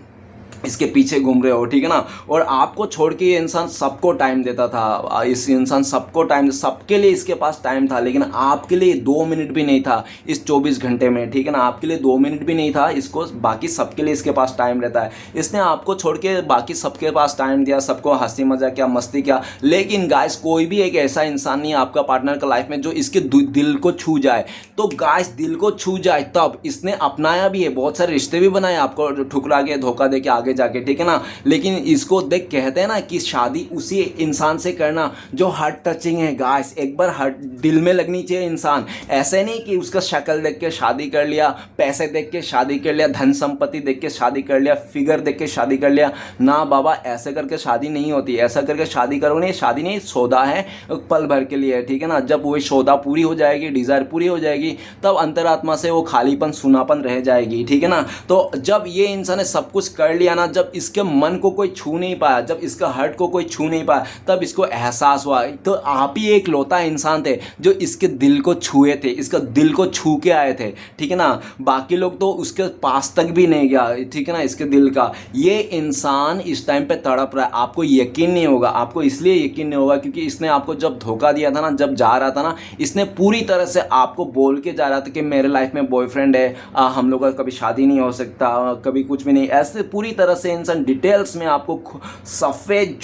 इसके पीछे घूम रहे हो, ठीक है ना। और आपको छोड़ के ये इंसान सबको टाइम देता था, इस इंसान सबको टाइम, सबके लिए इसके पास टाइम था, लेकिन आपके लिए 2 मिनट भी नहीं था इस 24 घंटे में, ठीक है ना। आपके लिए 2 मिनट भी नहीं था इसको, बाकी सबके लिए इसके पास टाइम रहता है। इसने आपको छोड़ के बाकी सबके पास टाइम दिया, सबको हंसी मजाक किया, मस्ती किया, लेकिन गाइस कोई भी एक ऐसा इंसान नहीं है आपका पार्टनर का लाइफ में जो इसके दिल को छू जाए। तो गाइस दिल को छू जाए तब इसने अपनाया भी है, बहुत सारे रिश्ते भी बनाए, आपको ठुकरा के धोखा दे के आगे जाके, ठीक है ना। लेकिन इसको देख कहते हैं ना कि शादी उसी इंसान से करना जो हार्ट टचिंग है गाइस, एक बार हार्ट दिल में लगनी चाहिए इंसान। ऐसे नहीं कि उसका शक्ल देख के शादी कर लिया, पैसे देख के शादी कर लिया, धन संपत्ति देख के शादी कर लिया, फिगर देख के शादी कर लिया, ना बाबा ऐसे करके शादी नहीं होती। ऐसा करके शादी करोगे, शादी नहीं सौदा है, पल भर के लिए, ठीक है ना। जब वो सौदा पूरी हो जाएगी, डिजायर पूरी हो जाएगी, तब अंतरात्मा से वो खालीपन सुनापन रह जाएगी, ठीक है ना। तो जब ये इंसान ने सब कुछ कर लिया ना, जब इसके मन को कोई छू नहीं पाया, जब इसका हार्ट को कोई छू नहीं पाया, तब इसको एहसास हुआ तो आप ही एक लौता इंसान थे जो इसके दिल को छुए थे, इसका दिल को छू के आए थे, ठीक है ना। बाकी लोग तो उसके पास तक भी नहीं गया, ठीक है ना, इसके दिल का। ये इंसान इस टाइम पे तड़प रहा है, आपको यकीन नहीं होगा, आपको इसलिए यकीन नहीं होगा क्योंकि इसने आपको जब धोखा दिया था ना, जब जा रहा था ना, इसने पूरी तरह से आपको बोल के जा रहा था कि मेरे लाइफ में बॉयफ्रेंड है, हम लोग का कभी शादी नहीं हो सकता, कभी कुछ भी नहीं, ऐसे पूरी तरह से इंसान डिटेल्स में आपको सफ़ेद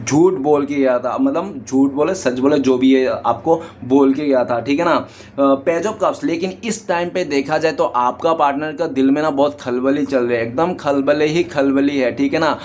झूठ बोल के गया था, मतलब झूठ बोले सच बोले जो भी है आपको बोल के गया था, ठीक है ना। पेज ऑफ कप्स, लेकिन इस टाइम पे देखा जाए तो आपका पार्टनर का दिल में ना बहुत खलबली चल रही है, एकदम खलबले ही खलबली है, ठीक है ना।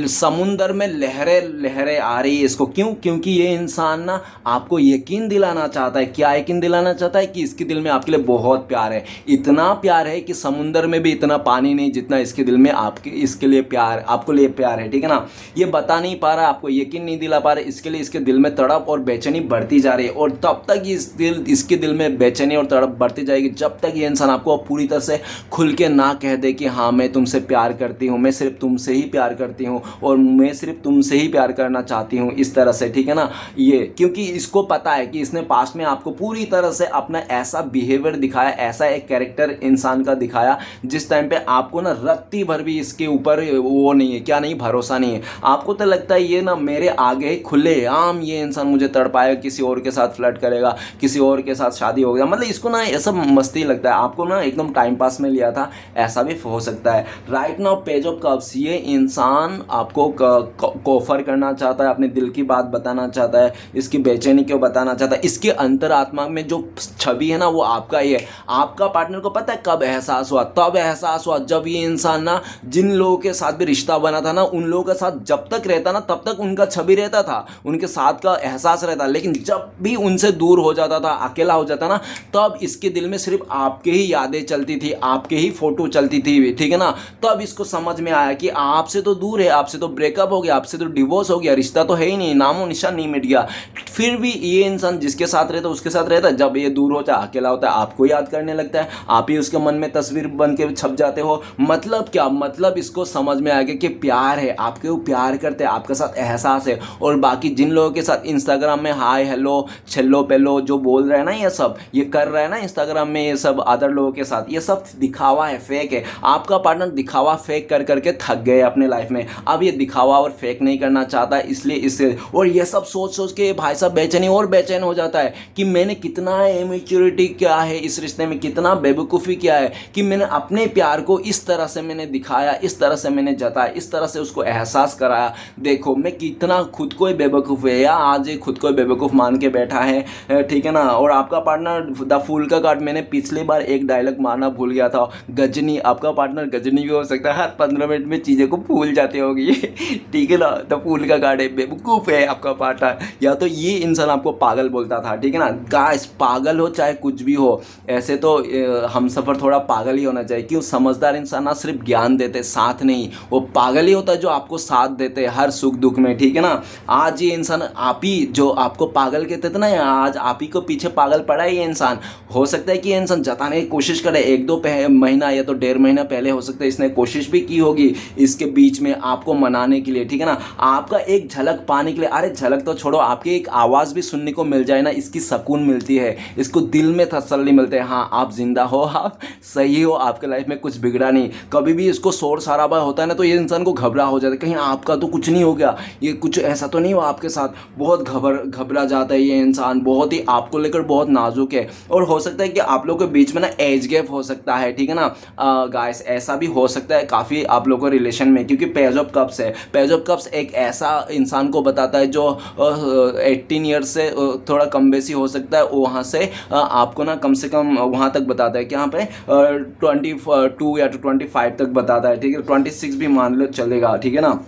समुंदर में लहरें लहरें आ रही है इसको, क्योंकि ये इंसान ना आपको यकीन दिलाना चाहता है। क्या यकीन दिलाना चाहता है कि इसके दिल में आपके लिए बहुत प्यार है, इतना प्यार है कि समुंदर में भी इतना पानी नहीं जितना इसके दिल में आपके इसके लिए प्यार, आपको लिए प्यार है, ठीक है ना। ये बता नहीं पा रहा, आपको यकीन नहीं दिला पा रहा, इसके लिए इसके दिल में तड़प और बेचैनी बढ़ती जा रही है, और तब तक इसके दिल में बेचैनी और तड़प बढ़ती जाएगी जब तक ये इंसान आपको पूरी तरह से खुल के ना कह दे कि हाँ मैं तुमसे प्यार करती हूँ, मैं सिर्फ तुमसे ही प्यार करती हूँ और मैं सिर्फ तुमसे ही प्यार करना चाहती हूँ, इस तरह से, ठीक है ना। ये क्योंकि इसको पता है कि इसने पास्ट में आपको पूरी तरह से अपना ऐसा बिहेवियर दिखाया, ऐसा एक कैरेक्टर इंसान का दिखाया जिस टाइम पे आपको ना रत्ती भर भी इसके ऊपर वो नहीं है, क्या नहीं, भरोसा नहीं है। आपको तो लगता है ये ना मेरे आगे खुले आम ये इंसान मुझे तड़पाएगा, किसी और के साथ फ्लर्ट करेगा, किसी और के साथ शादी हो गया, मतलब इसको ना ये सब मस्ती लगता है, आपको ना एकदम टाइम पास में लिया था, ऐसा भी हो सकता है। Right now page of cups, ये इंसान आपको ऑफर करना चाहता है, अपने दिल की बात बताना चाहता है, इसकी बेचैनी क्यों बताना चाहता है, इसके अंतरात्मा में जो छवि है ना वो आपका ही है। आपका पार्टनर को पता है कब एहसास हुआ? तब एहसास हुआ जब ये इंसान ना जिन लोगों के साथ भी रिश्ता बना था ना, उन लोगों के साथ जब तक रहता ना तब तक उनका छवि रहता था, उनके साथ का एहसास रहता, लेकिन जब भी उनसे दूर हो जाता था, अकेला हो जाता ना, तब इसके दिल में सिर्फ आपके ही यादें चलती थी, आपके ही फोटो चलती थी, ठीक है ना। तब इसको समझ में आया कि आपसे तो दूर है, आपसे तो ब्रेकअप हो गया, आपसे तो डिवोर्स हो गया, रिश्ता तो है ही नहीं, नामो निशान नहीं मिट गया। फिर भी ये इंसान जिसके साथ रहता उसके साथ रहता, जब ये दूर होता है, अकेला होता है, आपको याद करने लगता है, आप ही उसके मन में तस्वीर बन के छप जाते हो। मतलब क्या? मतलब इसको समझ में आ गया कि प्यार है, आपके वो प्यार करते हैं, आपके साथ एहसास है। और बाकी जिन लोगों के साथ इंस्टाग्राम में हाय हेलो छेल्लो पेलो जो बोल रहे हैं ना, ये सब ये कर रहे हैं ना इंस्टाग्राम में, ये सब अदर लोगों के साथ, ये सब दिखावा है, फेक है। आपका पार्टनर दिखावा फेक कर करके थक गए अपने लाइफ में, अब ये दिखावा और फेक नहीं करना चाहता, इसलिए इससे और ये सब सोच सोच के भाई साहब बेचैनी और बेचैन हो जाता है कि मैंने कितना इमेच्योरिटी क्या है इस रिश्ते में, कितना बेवकूफ़ी क्या है कि मैंने अपने प्यार को इस तरह से मैंने दिखाया, इस तरह से मैंने जताया, इस तरह से उसको एहसास कराया। देखो मैं कितना खुद को ही बेवकूफ़ है, या आज ये खुद को बेवकूफ़ मान के बैठा है, ठीक है ना। और आपका पार्टनर द फूल का कार्ड, मैंने पिछली बार एक डायलॉग मारना भूल गया था, गजनी। आपका पार्टनर गजनी भी हो सकता है, हर 15 मिनट में चीज़ें को भूल जाते होगी ठीक है ना। द फूल का कार्ड है, बेवकूफ़ है आपका पार्टनर, या तो ये इंसान आपको पागल बोलता था, ठीक है ना। गाइस पागल हो चाहे कुछ भी हो, ऐसे तो हम सफ़र थोड़ा पागल ही होना चाहिए। क्यों? समझदार इंसान ना सिर्फ ज्ञान देते, साथ नहीं, वो पागल ही होता है जो आपको साथ देते हर सुख दुख में, ठीक है ना। आज ये इंसान आप ही जो आपको पागल कहते थे ना, आज आप ही को पीछे पागल पड़ा है ये इंसान। हो सकता है कि ये इंसान जताने की कोशिश करे, 1-2 महीना या तो 1.5 महीना पहले हो सकता है इसने कोशिश भी की होगी इसके बीच में आपको मनाने के लिए, ठीक है ना, आपका एक झलक पाने के लिए। अरे झलक तो छोड़ो, आपकी एक आवाज़ भी सुनने को मिल जाए ना, इसकी सुकून मिलती है, इसको दिल में तसल्ली मिलते हैं, हाँ आप जिंदा हो, आप सही हो, आपके लाइफ में कुछ बिगड़ा नहीं। कभी भी इसको शोर शराबा होता है ना तो ये इंसान को घबरा हो जाता है, कहीं आपका तो कुछ नहीं हो गया, ये कुछ ऐसा तो नहीं हुआ आपके साथ, बहुत घबरा जाता है ये इंसान, बहुत ही आपको लेकर बहुत नाजुक है। और हो सकता है कि आप लोगों के बीच में ना एज गैप हो सकता है, ठीक है ना गाइस, ऐसा भी हो सकता है काफ़ी आप लोगों के रिलेशन में, क्योंकि पेज ऑफ कप्स है। पेज ऑफ कप्स एक ऐसा इंसान को बताता है जो 18 ईयर्स से थोड़ा कम बेसी हो सकता है, वहाँ से आपको ना कम से कम वहाँ तक बताता है कि यहाँ पे 22 या 25 तक बताता है, ठीक है, 26 भी मान लो चलेगा, ठीक है ना,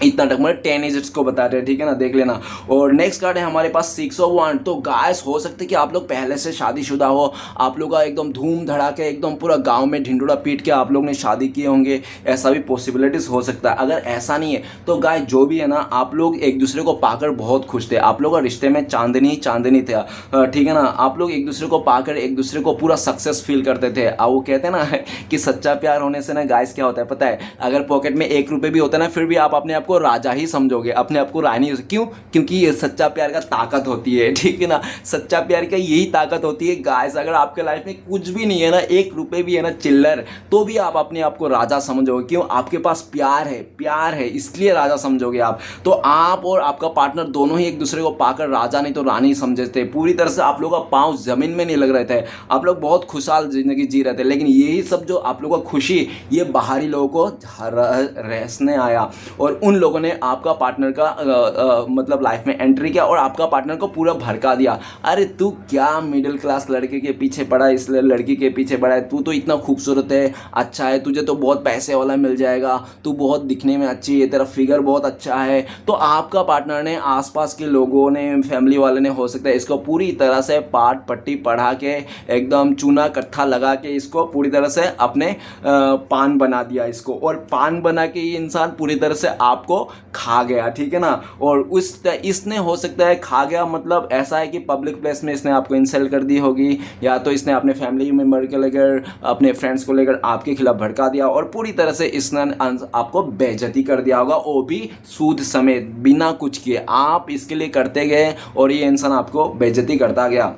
इतना तक मतलब 10 एजेस को बता रहे हैं, ठीक है ना, देख लेना। और नेक्स्ट कार्ड है हमारे पास 6 ऑफ वांड। तो गाइस हो सकता है कि आप लोग पहले से शादीशुदा हो, आप लोग का एकदम धूम धड़ाके एकदम पूरा गांव में ढिंडोरा पीट के आप लोग ने शादी किए होंगे, ऐसा भी पॉसिबिलिटीज हो सकता है। अगर ऐसा नहीं है तो गाइस जो भी है ना, आप लोग एक दूसरे को पाकर बहुत खुश थे, आप लोग का रिश्ते में चांदनी चांदनी था, ठीक है ना, आप लोग एक दूसरे को पाकर एक दूसरे को पूरा सक्सेस फील करते थे। वो कहते हैं ना कि सच्चा प्यार होने से ना गाइस क्या होता है पता है, अगर पॉकेट में 1 रुपये भी होता है ना, फिर भी आप अपने आप को राजा ही समझोगे, अपने आप को रानी। क्यों? क्योंकि ये सच्चा प्यार का ताकत होती है, ठीक है ना, सच्चा प्यार का यही ताकत होती है गाइस। अगर आपके लाइफ में कुछ भी नहीं है ना, 1 रुपये भी है ना चिल्लर, तो भी आप अपने आप को राजा समझोगे। क्यों? आपके पास प्यार है, प्यार है इसलिए राजा समझोगे आप। तो आप और आपका पार्टनर दोनों ही एक दूसरे को पाकर राजा नहीं तो रानी समझे थे। पूरी तरह से आप लोगों का पाँव जमीन में नहीं लग रहे थे, आप लोग बहुत खुशहाल जिंदगी जी रहे थे। लेकिन यही सब जो आप लोगों का खुशी, ये बाहरी लोगों को रहसने आया और उन लोगों ने आपका पार्टनर का मतलब लाइफ में एंट्री किया और आपका पार्टनर को पूरा भड़का दिया। अरे तू क्या मिडिल क्लास लड़के के पीछे पड़ा है, इस लड़की के पीछे पड़ा है, तू तो इतना खूबसूरत है, अच्छा है, तुझे तो बहुत पैसे वाला मिल जाएगा, तू बहुत दिखने में अच्छी है, तेरा फिगर बहुत अच्छा है। तो आपका पार्टनर ने, आसपास के लोगों ने, फैमिली वाले ने हो सकता है इसको पूरी तरह से पाट पट्टी पढ़ा के एकदम चूना कट्ठा लगा के इसको पूरी तरह से अपने पान बना दिया इसको, और पान बना के ये इंसान पूरी तरह से आपको खा गया, ठीक है ना। और इसने हो सकता है खा गया, मतलब ऐसा है कि पब्लिक प्लेस में इसने आपको इंसल्ट कर दी होगी, या तो इसने अपने फैमिली मेम्बर के लेकर, अपने फ्रेंड्स को लेकर आपके खिलाफ भड़का दिया और पूरी तरह से इसने आपको बेइज्जती कर दिया होगा, वो भी सूद समेत, बिना कुछ किए। आप इसके लिए करते गए और ये इंसान आपको बेइज्जती करता गया।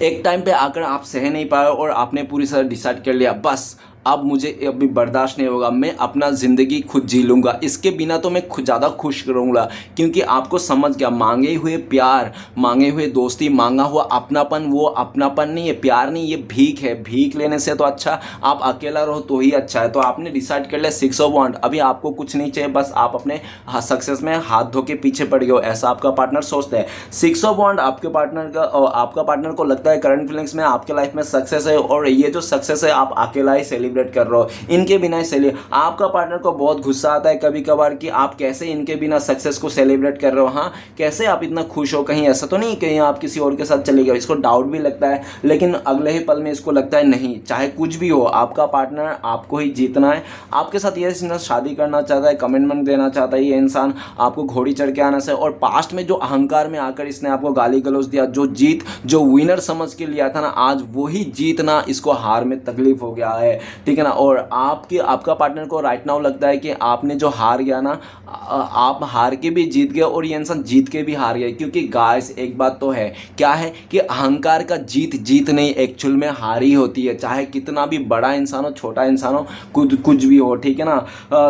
एक टाइम पे आकर आप सह नहीं पाए और आपने पूरी तरह डिसाइड कर लिया, बस अब मुझे अभी बर्दाश्त नहीं होगा, मैं अपना ज़िंदगी खुद जी लूँगा, इसके बिना तो मैं खुद ज़्यादा खुश रहूँगा। क्योंकि आपको समझ गया, मांगे हुए प्यार, मांगे हुए दोस्ती, मांगा हुआ अपनापन, वो अपनापन नहीं है, प्यार नहीं, ये भीख है। भीख लेने से तो अच्छा आप अकेला रहो तो ही अच्छा है। तो आपने डिसाइड कर लिया 6 ऑफ वांड, अभी आपको कुछ नहीं चाहिए, बस आप अपने सक्सेस में हाथ धो के पीछे पड़ गए हो, ऐसा आपका पार्टनर सोचता है। 6 ऑफ वांड आपके पार्टनर का, आपका पार्टनर को लगता है करंट फीलिंग्स में आपके लाइफ में सक्सेस है, और ये जो सक्सेस है आप अकेला ही सेलिब्रेट कर रहे हो, इनके बिना ही सेलिब्रेट। आपका पार्टनर को बहुत गुस्सा आता है कभी कभार कि आप कैसे इनके बिना सक्सेस को सेलिब्रेट कर रहे हो, हाँ कैसे आप इतना खुश हो, कहीं ऐसा तो नहीं कहीं आप किसी और के साथ चले गए। इसको डाउट भी लगता है, लेकिन अगले ही पल में इसको लगता है नहीं, चाहे कुछ भी हो आपका पार्टनर आपको ही जीतना है। आपके साथ ये इंसान शादी करना चाहता है, कमिटमेंट देना चाहता है, ये इंसान आपको घोड़ी चढ़ के आना से, और पास्ट में जो अहंकार में आकर इसने आपको गाली गलौज दिया, जो विनर समझ के लिया था ना, आज वही जीतना इसको हार में तकलीफ हो गया है, ठीक है ना। और आपका पार्टनर को राइट नाउ लगता है कि आपने जो हार गया ना, आप हार के भी जीत गए और ये इंसान जीत के भी हार गए। क्योंकि गाइस एक बात तो है, क्या है कि अहंकार का जीत नहीं, एक्चुअल में हार ही होती है, चाहे कितना भी बड़ा इंसान हो, छोटा इंसान हो, कुछ भी हो, ठीक है ना।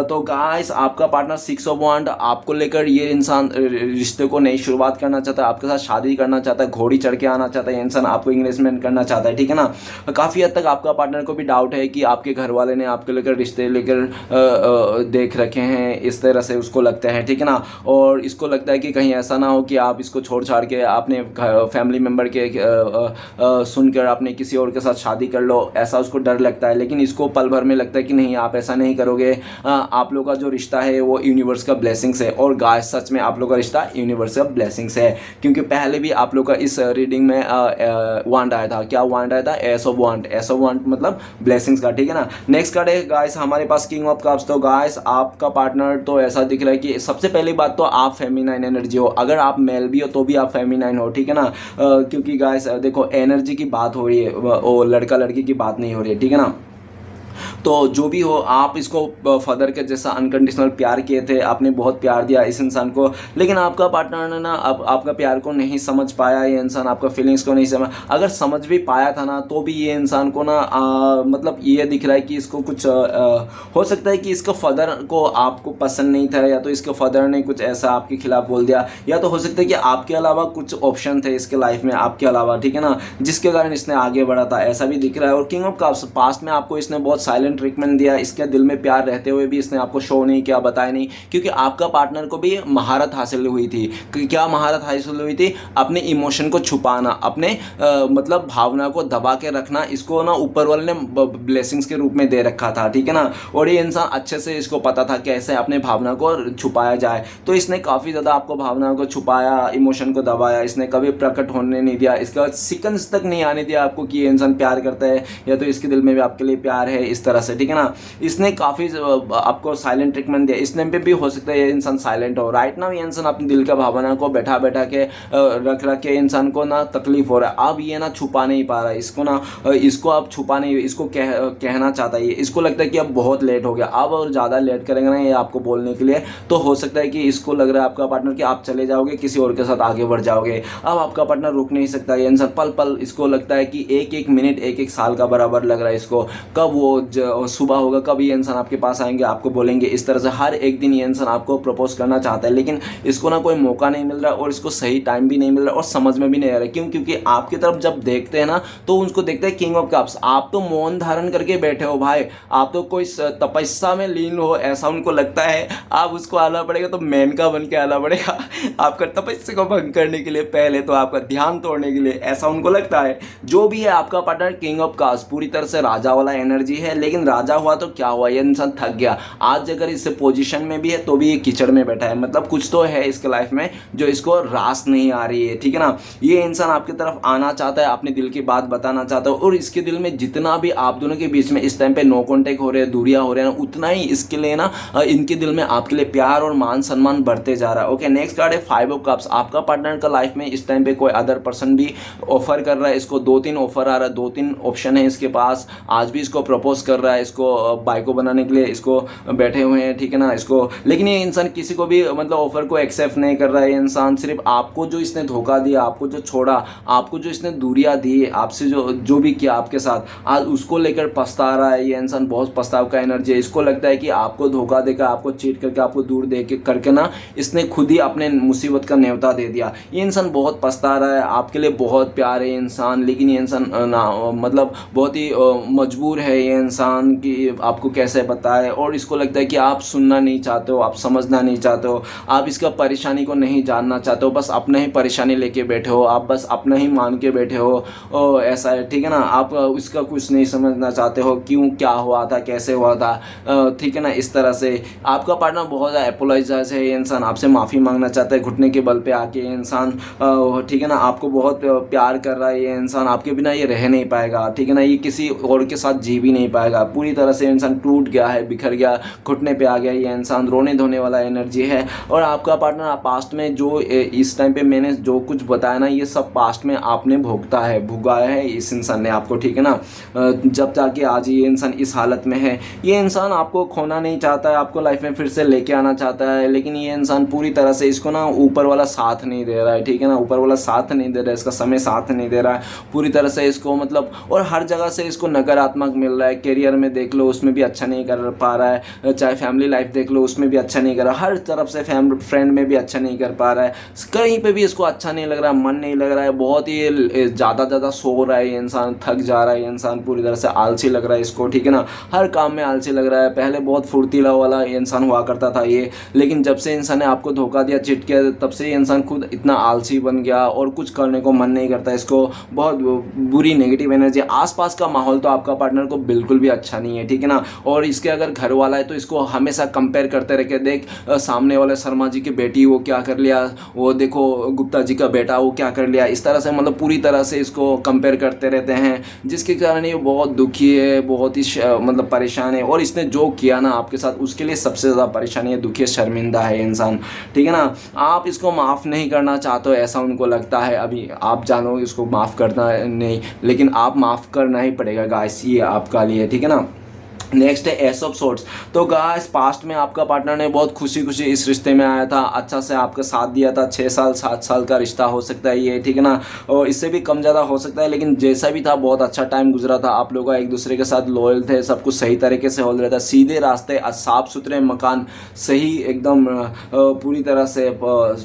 तो गाइस आपका पार्टनर 6 ऑफ वांड आपको लेकर, ये इंसान रिश्ते को नई शुरुआत करना चाहता है, आपके साथ शादी करना चाहता है, घोड़ी चढ़ के आना चाहता है, ये इंसान आपको इंगेजमेंट करना चाहता है, ठीक है ना। काफ़ी हद तक आपका पार्टनर को भी डाउट है कि आपके घर वाले ने आपके लेकर रिश्ते लेकर देख रखे हैं, इस तरह से उसको लगता है, ठीक है ना। और इसको लगता है कि कहीं ऐसा ना हो कि आप इसको छोड़ छाड़ के आपने फैमिली मेम्बर के सुनकर आपने किसी और के साथ शादी कर लो, ऐसा उसको डर लगता है। लेकिन इसको पल भर में लगता है कि नहीं, आप ऐसा नहीं करोगे, आप लोग का जो रिश्ता है वो यूनिवर्स का ब्लेसिंग्स है। और गाइस सच में आप लोग का रिश्ता यूनिवर्स का ब्लेसिंग्स है, क्योंकि पहले भी आप लोग का इस रीडिंग में वांड आया था। क्या वांड आया था? Ace of wand. Ace of wand मतलब ब्लेसिंग्स का, ठीक है ना। नेक्स्ट कार्ड है गाइस हमारे पास किंग ऑफ कप्स। तो गाइस आपका पार्टनर तो ऐसा दिख रहा है कि सबसे पहली बात तो आप फेमिनाइन एनर्जी हो, अगर आप मेल भी हो तो भी आप फेमिनाइन हो, ठीक है ना। क्योंकि गाइस देखो एनर्जी की बात हो रही है, वो लड़का लड़की की बात नहीं हो रही है, ठीक है ना। तो जो भी हो, आप इसको फादर के जैसा अनकंडीशनल प्यार किए थे, आपने बहुत प्यार दिया इस इंसान को, लेकिन आपका पार्टनर ने ना आपका प्यार को नहीं समझ पाया, ये इंसान आपका फीलिंग्स को नहीं समझ, अगर समझ भी पाया था ना तो भी ये इंसान को ना मतलब ये दिख रहा है कि इसको कुछ हो सकता है कि इसका फादर को आपको पसंद नहीं था, या तो इसके फादर ने कुछ ऐसा आपके खिलाफ बोल दिया, या तो हो सकता है कि आपके अलावा कुछ ऑप्शन थे इसके लाइफ में आपके अलावा, ठीक है ना, जिसके कारण इसने आगे बढ़ा था, ऐसा भी दिख रहा है। और किंग ऑफ कप्स पास्ट में आपको इसने बहुत साइलेंट ट्रीटमेंट दिया, इसके दिल में प्यार रहते हुए भी इसने आपको शो नहीं किया, बताया नहीं, क्योंकि आपका पार्टनर को भी महारत हासिल हुई थी। क्या महारत हासिल हुई थी? अपने इमोशन को छुपाना, अपने मतलब भावना को दबा के रखना, इसको ना ऊपर वाले ने ब्लेसिंग्स के रूप में दे रखा था, ठीक है ना। और ये इंसान अच्छे से इसको पता था कैसे अपने भावना को छुपाया जाए, तो इसने काफ़ी ज़्यादा आपको भावना को छुपाया, इमोशन को दबाया, इसने कभी प्रकट होने नहीं दिया, इसका सिकंस तक नहीं आने दिया आपको कि ये इंसान प्यार करता है, या तो इसके दिल में भी आपके लिए प्यार है, इस तरह से, ठीक है ना। इसने काफ़ी आपको साइलेंट ट्रीटमेंट दिया, इस टाइम पे भी हो सकता है ये इंसान साइलेंट हो, राइट ना, ये इंसान अपने दिल का भावना को बैठा के रख के इंसान को ना तकलीफ हो रहा है, अब ये ना छुपा नहीं पा रहा है, इसको ना इसको अब छुपा नहीं, इसको कहना चाहता है, इसको लगता है कि अब बहुत लेट हो गया, अब और ज़्यादा लेट करेंगे ना ये आपको बोलने के लिए, तो हो सकता है कि इसको लग रहा है आपका पार्टनर कि आप चले जाओगे, किसी और के साथ आगे बढ़ जाओगे। अब आपका पार्टनर रुक नहीं सकता, ये इंसान पल पल इसको लगता है कि एक एक मिनट एक एक साल का बराबर लग रहा है इसको, कब वो सुबह होगा, कब ये इंसान आपके पास आएंगे, आपको बोलेंगे, इस तरह से हर एक दिन ये इंसान आपको प्रपोज करना चाहता है, लेकिन इसको ना कोई मौका नहीं मिल रहा, और इसको सही टाइम भी नहीं मिल रहा, और समझ में भी नहीं आ रहा। क्यों? क्योंकि आपकी तरफ जब देखते हैं ना तो उनको देखते हैं किंग ऑफ कप्स, आप तो मौन धारण करके बैठे हो भाई, आप तो कोई तपस्या में लीन हो, ऐसा उनको लगता है। आप उसको आना पड़ेगा तो मेनका बन के आना पड़ेगा आपका तपस्या को भंग करने के लिए, पहले तो आपका ध्यान तोड़ने के लिए, ऐसा उनको लगता है। जो भी है आपका पार्टनर किंग ऑफ कप्स पूरी तरह से राजा वाला एनर्जी है, लेकिन राजा हुआ तो क्या हुआ, ये इंसान थक गया। आज अगर इस पोजीशन में भी है तो भी ये कीचड़ में बैठा है, मतलब कुछ तो है इसके लाइफ में जो इसको रास नहीं आ रही है, ठीक है ना। ये इंसान आपकी तरफ आना चाहता है, अपने दिल की बात बताना चाहता है, और इसके दिल में जितना भी आप दोनों के बीच में इस टाइम पे नो कॉन्टेक्ट हो रहे हैं, दूरियां हो रहे हैं, उतना ही इसके लिए ना इनके दिल में आपके लिए प्यार और मान सम्मान बढ़ते जा रहा है। ओके, नेक्स्ट कार्ड है 5 ऑफ कप्स। आपका पार्टनर का लाइफ में इस टाइम पे कोई अदर पर्सन भी ऑफर कर रहा है, इसको 2-3 ऑफर आ रहा है, 2-3 ऑप्शन है इसके पास, आज भी इसको प्रपोज कर रहा है, इसको बाइको बनाने के लिए इसको बैठे हुए हैं, ठीक है ना, इसको। लेकिन ये इंसान किसी को भी मतलब ऑफर को एक्सेप्ट नहीं कर रहा है। ये इंसान सिर्फ आपको जो इसने धोखा दिया, आपको जो छोड़ा, आपको जो इसने दूरियां दी, आपसे जो भी किया आपके साथ, आज उसको लेकर पछता रहा है। ये इंसान बहुत पछताव का एनर्जी है। इसको लगता है कि आपको धोखा देकर, आपको चीट करके, आपको दूर दे करके ना इसने खुद ही अपने मुसीबत का न्योता दे दिया। ये इंसान बहुत पछता रहा है। आपके लिए बहुत प्यार है इंसान, लेकिन ये इंसान ना मतलब बहुत ही मजबूर है ये इंसान कि आपको कैसे बताए। और इसको लगता है कि आप सुनना नहीं चाहते हो, आप समझना नहीं चाहते हो, आप इसका परेशानी को नहीं जानना चाहते हो, बस अपना ही परेशानी लेके बैठे हो, आप बस अपना ही मान के बैठे हो। ऐसा है, ठीक है ना। आप उसका कुछ नहीं समझना चाहते हो, क्यों, क्या हुआ था, कैसे हुआ था, ठीक है ना। इस तरह से आपका पार्टनर बहुत ज़्यादा एपोलाइजाइज है। ये इंसान आपसे माफ़ी मांगना चाहता है घुटने के बल पे आके। ये इंसान ठीक है ना, आपको बहुत प्यार कर रहा है। ये इंसान आपके बिना ये रह नहीं पाएगा, ठीक है ना। ये किसी और के साथ जी भी नहीं पाएगा। पूरी तरह से इंसान टूट गया है, बिखर गया, घुटने पे आ गया। ये इंसान रोने धोने वाला एनर्जी है। और आपका पार्टनर पास्ट में जो इस टाइम पे मैंने जो कुछ बताया ना, ये सब पास्ट में आपने भुगाया है इस इंसान ने आपको, ठीक है ना। जब जाके आज ये इंसान इस हालत में है। ये इंसान आपको खोना नहीं चाहता है, आपको लाइफ में फिर से लेके आना चाहता है, लेकिन ये इंसान पूरी तरह से इसको ना ऊपर वाला साथ नहीं दे रहा है, ठीक है ना। ऊपर वाला साथ नहीं दे रहा है, इसका समय साथ नहीं दे रहा है पूरी तरह से इसको, मतलब। और हर जगह से इसको नकारात्मक मिल रहा है। करियर में देख लो, उसमें भी अच्छा नहीं कर पा रहा है। चाहे फैमिली लाइफ देख लो, उसमें भी अच्छा नहीं कर रहा। हर तरफ से फ्रेंड में भी अच्छा नहीं कर पा रहा है। कहीं पे भी इसको अच्छा नहीं लग रहा है, मन नहीं लग रहा है। बहुत ही ज़्यादा सो रहा है ये इंसान, थक जा रहा है ये इंसान, पूरी तरह से आलसी लग रहा है इसको, ठीक है ना। हर काम में आलसी लग रहा है। पहले बहुत फुर्तीला वाला इंसान हुआ करता था ये, लेकिन जब से इंसान ने आपको धोखा दिया, चिट किया, तब से ये इंसान खुद इतना आलसी बन गया और कुछ करने को मन नहीं करता इसको। बहुत बुरी नेगेटिव एनर्जी। आसपास का माहौल तो आपका पार्टनर को बिल्कुल भी अच्छा नहीं है, ठीक है ना। और इसके अगर घर वाला है तो इसको हमेशा कंपेयर करते रह के, देख सामने वाले शर्मा जी की बेटी वो क्या कर लिया, वो देखो गुप्ता जी का बेटा वो क्या कर लिया। इस तरह से मतलब पूरी तरह से इसको कंपेयर करते रहते हैं, जिसके कारण ये बहुत दुखी है, बहुत ही मतलब परेशान है। और इसने जो किया ना आपके साथ, उसके लिए सबसे ज़्यादा परेशानी है, दुखी, शर्मिंदा है इंसान, ठीक है ना। आप इसको माफ़ नहीं करना चाहते हो, ऐसा उनको लगता है। अभी आप जानो इसको माफ़ करना नहीं, लेकिन आप माफ़ करना ही पड़ेगा गाइस, ये आपका लिए, ठीक है ना। नेक्स्ट है एस ऑफ सोर्ट्स। तो गाइस पास्ट में आपका पार्टनर ने बहुत खुशी खुशी इस रिश्ते में आया था, अच्छा से आपका साथ दिया था। 6 साल 7 साल का रिश्ता हो सकता है ये, ठीक है ना, और इससे भी कम ज़्यादा हो सकता है। लेकिन जैसा भी था, बहुत अच्छा टाइम गुजरा था। आप लोग एक दूसरे के साथ लॉयल थे, सब कुछ सही तरीके से हो रहा था, सीधे रास्ते, साफ सुथरे मकान, सही एकदम पूरी तरह से,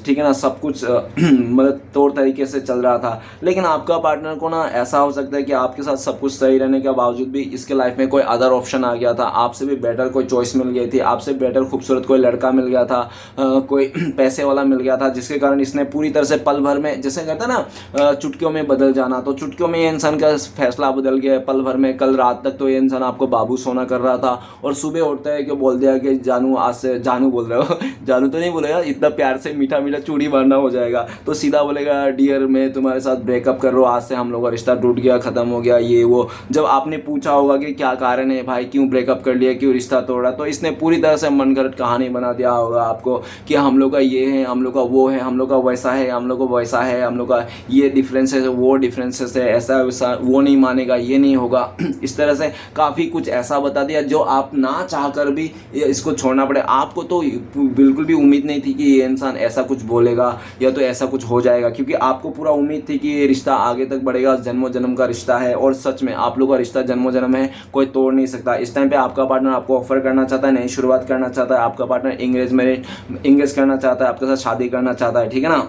ठीक है ना, सब कुछ मतलब तौर तरीके से चल रहा था। लेकिन आपका पार्टनर को ना ऐसा हो सकता है कि आपके साथ सब कुछ सही रहने के बावजूद भी इसके लाइफ में कोई अदर ऑप्शन आ गया था, आपसे भी बेटर कोई चॉइस मिल गई थी, आपसे बेटर खूबसूरत कोई लड़का मिल गया था, कोई पैसे वाला मिल गया था, जिसके कारण इसने पूरी तरह से पल भर में, जैसे कहता है ना चुटकियों में बदल जाना, तो चुटकियों में ये इंसान का फैसला बदल गया है पल भर में। कल रात तक तो ये इंसान आपको बाबू सोना कर रहा था, और सुबह उठता है कि बोल दिया कि जानू, आज से जानू बोल रहे हो जानू तो नहीं बोलेगा, इतना प्यार से मीठा मीठा चूड़ी मारना हो जाएगा, तो सीधा बोलेगा डियर मैं तुम्हारे साथ ब्रेकअप कर रहा हूँ, आज से हम लोग का रिश्ता टूट गया, खत्म हो गया, ये वो। जब आपने पूछा होगा कि क्या कारण है भाई, क्यों ब्रेकअप कर लिया, क्यों रिश्ता तोड़ा, तो इसने पूरी तरह से मनगढ़ंत कहानी बना दिया होगा आपको कि हम लोग का ये है, हम लोग का वो है, हम लोग का वैसा है, हम लोग का वैसा है, हम लोग का ये डिफरेंसेस है, वो डिफरेंसेस है, ऐसा वैसा, वो नहीं मानेगा, ये नहीं होगा इस तरह से काफ़ी कुछ ऐसा बता दिया जो आप ना चाह कर भी इसको छोड़ना पड़े। आपको तो बिल्कुल भी उम्मीद नहीं थी कि ये इंसान ऐसा कुछ बोलेगा या तो ऐसा कुछ हो जाएगा, क्योंकि आपको पूरा उम्मीद थी कि ये रिश्ता आगे तक बढ़ेगा, जन्मों जन्म का रिश्ता है। और सच में आप लोग का रिश्ता जन्मों जन्म है, कोई तोड़ नहीं सकता। इस टाइम पे आपका पार्टनर आपको ऑफर करना चाहता है, नई शुरुआत करना चाहता है, आपका पार्टनर एंगेज करना चाहता है, आपके साथ शादी करना चाहता है, ठीक है ना,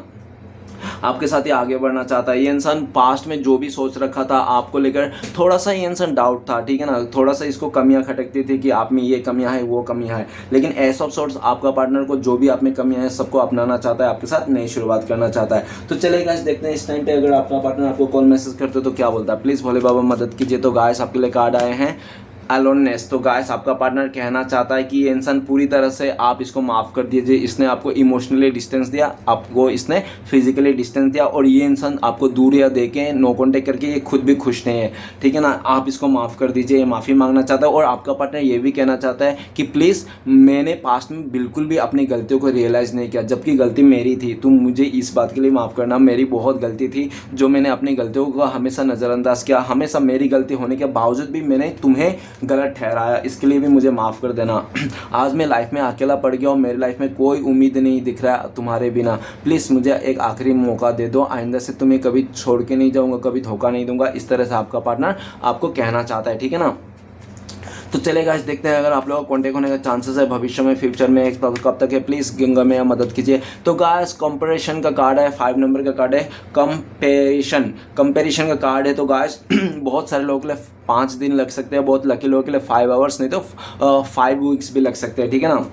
आपके साथ ही आगे बढ़ना चाहता है। ये इंसान पास्ट में जो भी सोच रखा था आपको लेकर, थोड़ा सा ये इंसान डाउट था, ठीक है ना, थोड़ा सा इसको कमियां खटकती थी कि आप में ये कमियां हैं, वो कमियां हैं। लेकिन एस ऑफ सोर्ट्स आपका पार्टनर को जो भी आप में कमियां हैं सबको अपनाना चाहता है, आपके साथ नई शुरुआत करना चाहता है। तो चलिए गाइस देखते हैं इस टाइम पे अगर आपका पार्टनर आपको कॉल मैसेज करते तो क्या बोलता है। प्लीज़ भोले बाबा मदद कीजिए। तो गाइस आपके लिए कार्ड आए हैं अलोननेस। तो गाइस आपका पार्टनर कहना चाहता है कि ये इंसान पूरी तरह से आप इसको माफ़ कर दीजिए। इसने आपको इमोशनली डिस्टेंस दिया, आपको इसने फिजिकली डिस्टेंस दिया, और ये इंसान आपको दूरियां दे के, नो कॉन्टेक्ट करके ये खुद भी खुश नहीं है, ठीक है ना। आप इसको माफ़ कर दीजिए, ये माफ़ी मांगना चाहता है। और आपका पार्टनर ये भी कहना चाहता है कि प्लीज़ मैंने पास्ट में बिल्कुल भी अपनी गलतियों को रियलाइज़ नहीं किया, जबकि गलती मेरी थी, तुम मुझे इस बात के लिए माफ़ करना, मेरी बहुत गलती थी जो मैंने अपनी गलतियों को हमेशा नज़रअंदाज किया। हमेशा मेरी गलती होने के बावजूद भी मैंने तुम्हें गलत ठहराया, इसके लिए भी मुझे माफ़ कर देना। आज मैं लाइफ में अकेला पड़ गया हूँ, मेरी लाइफ में कोई उम्मीद नहीं दिख रहा है तुम्हारे बिना, प्लीज़ मुझे एक आखिरी मौका दे दो, आइंदा से तुम्हें कभी छोड़ के नहीं जाऊँगा, कभी धोखा नहीं दूंगा। इस तरह से आपका पार्टनर आपको कहना चाहता है, ठीक है ना। तो चलेगा, इस देखते हैं अगर आप लोगों का कॉन्टेक्ट होने का चांसेस है भविष्य में, फ्यूचर में, कब तक है, प्लीज़ गंगा में मदद कीजिए। तो गाइस कंपैरिजन का कार्ड है, 5 नंबर का कार्ड है, कंपैरिजन का कार्ड है। तो गाइस बहुत सारे लोगों के लिए 5 दिन लग सकते हैं, बहुत लकी लोगों के लिए 5 आवर्स, नहीं तो 5 वीक्स भी लग सकते हैं, ठीक है ना।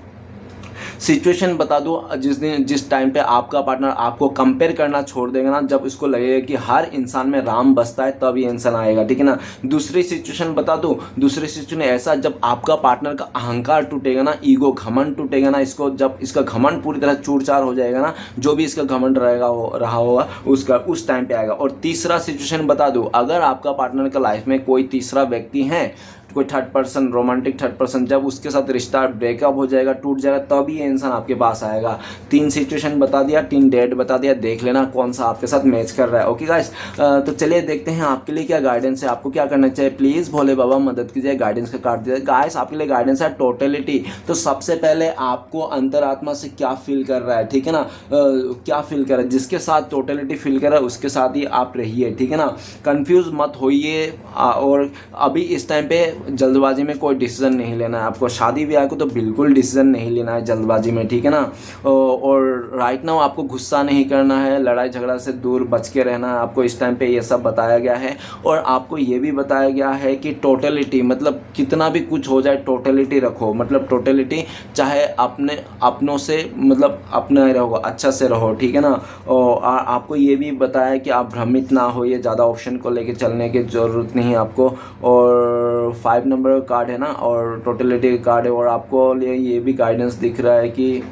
सिचुएशन बता दूं, जिस टाइम पे आपका पार्टनर आपको कंपेयर करना छोड़ देगा ना, जब इसको लगेगा कि हर इंसान में राम बसता है, तब ये इंसान आएगा, ठीक है ना। दूसरी सिचुएशन बता दूं, दूसरी सिचुएशन ऐसा, जब आपका पार्टनर का अहंकार टूटेगा ना, ईगो घमंड टूटेगा ना, इसको जब इसका घमंड पूरी तरह चूर चार हो जाएगा ना, जो भी इसका घमंड रहा होगा उसका उस टाइम पे आएगा। और तीसरा सिचुएशन बता दूं, अगर आपका पार्टनर का लाइफ में कोई तीसरा व्यक्ति है, कोई third person, romantic third person, जब उसके साथ रिश्ता ब्रेकअप हो जाएगा, टूट जाएगा, तभी ये इंसान आपके पास आएगा। 3 सिचुएशन बता दिया, 3 डेट बता दिया, देख लेना कौन सा आपके साथ मैच कर रहा है। ओके गाइस, तो चलिए देखते हैं आपके लिए क्या गाइडेंस है, आपको क्या करना चाहिए। प्लीज़ भोले बाबा मदद कीजिए, गाइडेंस का कार्ड दीजिए। गाइस आपके लिए गाइडेंस है टोटलिटी। तो सबसे पहले आपको अंतरात्मा से क्या फील कर रहा है, ठीक है ना, क्या फील कर रहा है, जिसके साथ टोटलिटी फील कर रहा है उसके साथ ही आप रहिए, ठीक है ना। कंफ्यूज मत होइए, और अभी इस टाइम पे जल्दबाजी में कोई डिसीजन नहीं लेना है आपको। शादी ब्याह को तो बिल्कुल डिसीजन नहीं लेना है जल्दबाजी में, ठीक है ना। और राइट नाउ आपको गुस्सा नहीं करना है, लड़ाई झगड़ा से दूर बच के रहना है आपको। इस टाइम पे ये सब बताया गया है, और आपको ये भी बताया गया है कि टोटलिटी, मतलब कितना भी कुछ हो जाए टोटलिटी रखो, मतलब टोटलिटी चाहे अपनों से, मतलब अपना रहो, अच्छा से रहो, ठीक है ना। और आपको ये भी बताया कि आप भ्रमित ना हो, ये ज़्यादा ऑप्शन को लेके चलने की ज़रूरत नहीं है आपको। और 5 नंबर का कार्ड है ना, और टोटलिटी का कार्ड है, और आपको लिए ये भी गाइडेंस दिख रहा है कि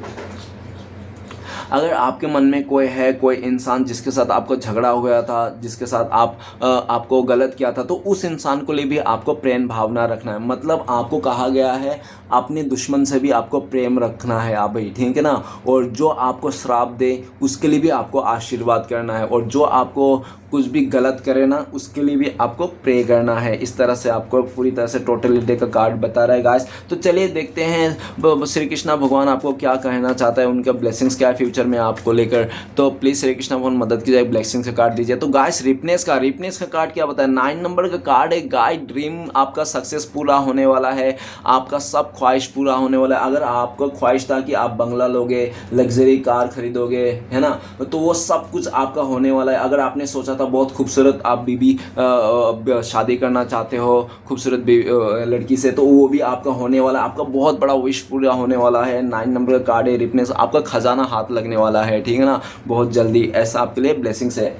अगर आपके मन में कोई इंसान जिसके साथ आपको झगड़ा हो गया था, जिसके साथ आपको गलत किया था, तो उस इंसान को लिए भी आपको प्रेम भावना रखना है। मतलब आपको कहा गया है अपने दुश्मन से भी आपको प्रेम रखना है आप भाई, ठीक है ना। और जो आपको श्राप दे उसके लिए भी आपको आशीर्वाद करना है, और जो आपको कुछ भी गलत करे ना उसके लिए भी आपको प्रे करना है। इस तरह से आपको पूरी तरह से टोटलिटी का कार्ड बता रहा है गाइस। तो चलिए देखते हैं श्री कृष्णा भगवान आपको क्या कहना चाहता है, उनका ब्लेसिंग्स क्या है फ्यूचर में आपको लेकर। तो प्लीज़ श्री कृष्णा भगवान मदद कीजिए, ब्लेसिंग्स का कार्ड दीजिए। तो गाइस रिपनेस का कार्ड क्या बताया, 9 नंबर का कार्ड है। गाइस ड्रीम आपका सक्सेस पूरा होने वाला है, आपका सब ख्वाहिश पूरा होने वाला है। अगर आपका ख्वाहिश था कि आप बंगला लोगे, लग्जरी कार खरीदोगे, है ना, तो वो सब कुछ आपका होने वाला है। अगर आपने सोचा था बहुत खूबसूरत आप बीबी शादी करना चाहते हो खूबसूरत लड़की से, तो वो भी आपका होने वाला है। आपका बहुत बड़ा विश पूरा होने वाला है। 9 नंबर का कार्ड है रिपनेस, आपका खजाना हाथ लगने वाला है, ठीक है ना, बहुत जल्दी। ऐसा आपके लिए ब्लेसिंग्स है।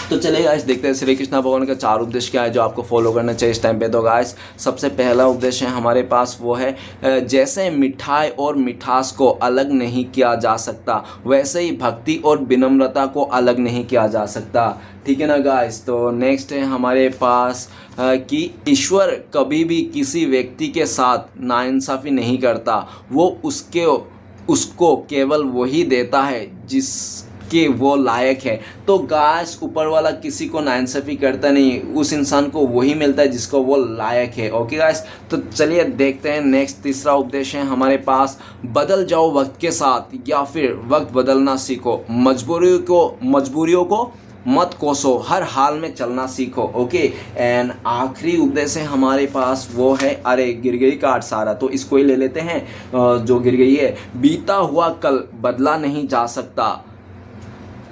तो चलिए गाइस देखते हैं श्री कृष्णा भगवान का 4 उपदेश क्या है जो आपको फॉलो करना चाहिए इस टाइम पे। तो गाइस सबसे पहला उपदेश है हमारे पास, वो है जैसे मिठाई और मिठास को अलग नहीं किया जा सकता, वैसे ही भक्ति और विनम्रता को अलग नहीं किया जा सकता, ठीक है ना गाइस। तो नेक्स्ट है हमारे पास कि ईश्वर कभी भी किसी व्यक्ति के साथ नाइंसाफ़ी नहीं करता, वो उसको केवल वही देता है कि वो लायक है। तो गाइस ऊपर वाला किसी को नाइंसाफ़ी करता नहीं, उस इंसान को वही मिलता है जिसको वो लायक है। ओके गाइस, तो चलिए देखते हैं नेक्स्ट तीसरा उपदेश है हमारे पास, बदल जाओ वक्त के साथ या फिर वक्त बदलना सीखो, मजबूरियों को मत कोसो, हर हाल में चलना सीखो। ओके, एंड आखिरी उपदेश है हमारे पास, वो है, अरे गिर गई कार्ड सारा, तो इसको ही ले लेते हैं जो गिर गई है। बीता हुआ कल बदला नहीं जा सकता,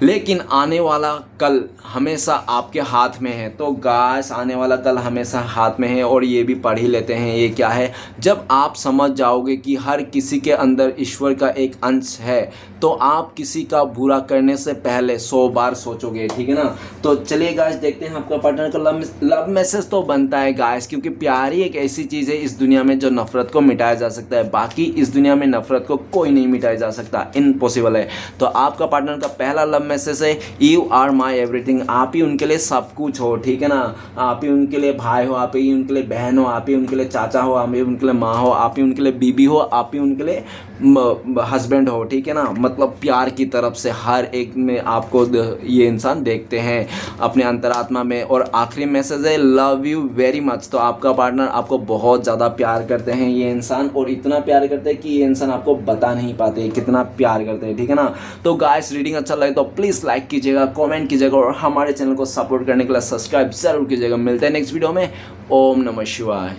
लेकिन आने वाला कल हमेशा आपके हाथ में है। तो गाइस आने वाला कल हमेशा हाथ में है, और ये भी पढ़ ही लेते हैं ये क्या है। जब आप समझ जाओगे कि हर किसी के अंदर ईश्वर का एक अंश है, तो आप किसी का बुरा करने से पहले 100 बार सोचोगे, ठीक है ना। तो चलिए गाइस देखते हैं आपका पार्टनर का लव मैसेज तो बनता है गाइस, क्योंकि प्यार ही एक ऐसी चीज़ है इस दुनिया में जो नफरत को मिटाया जा सकता है। बाकी इस दुनिया में नफरत को कोई नहीं मिटाया जा सकता, इम्पॉसिबल है। तो आपका पार्टनर का पहला लव मैसेज है, यू आर माई एवरीथिंग, आप ही उनके लिए सब कुछ हो, ठीक है ना। आप ही उनके लिए भाई हो, आप ही उनके लिए बहन हो, आप ही उनके लिए चाचा हो, आप ही उनके लिए माँ हो, आप ही उनके लिए बीबी हो, आप ही उनके लिए हस्बैंड हो, ठीक है ना, मतलब प्यार की तरफ से हर एक में आपको ये इंसान देखते हैं अपने अंतरात्मा में। और आखिरी मैसेज है, लव यू वेरी मच। तो आपका पार्टनर आपको बहुत ज़्यादा प्यार करते हैं ये इंसान, और इतना प्यार करते हैं कि ये इंसान आपको बता नहीं पाते कितना प्यार करते हैं, ठीक है ना। तो गाइस रीडिंग अच्छा लगे तो प्लीज़ लाइक कीजिएगा, कमेंट कीजिएगा, और हमारे चैनल को सपोर्ट करने के लिए सब्सक्राइब जरूर कीजिएगा। मिलते हैं नेक्स्ट वीडियो में। ओम नमः शिवाय।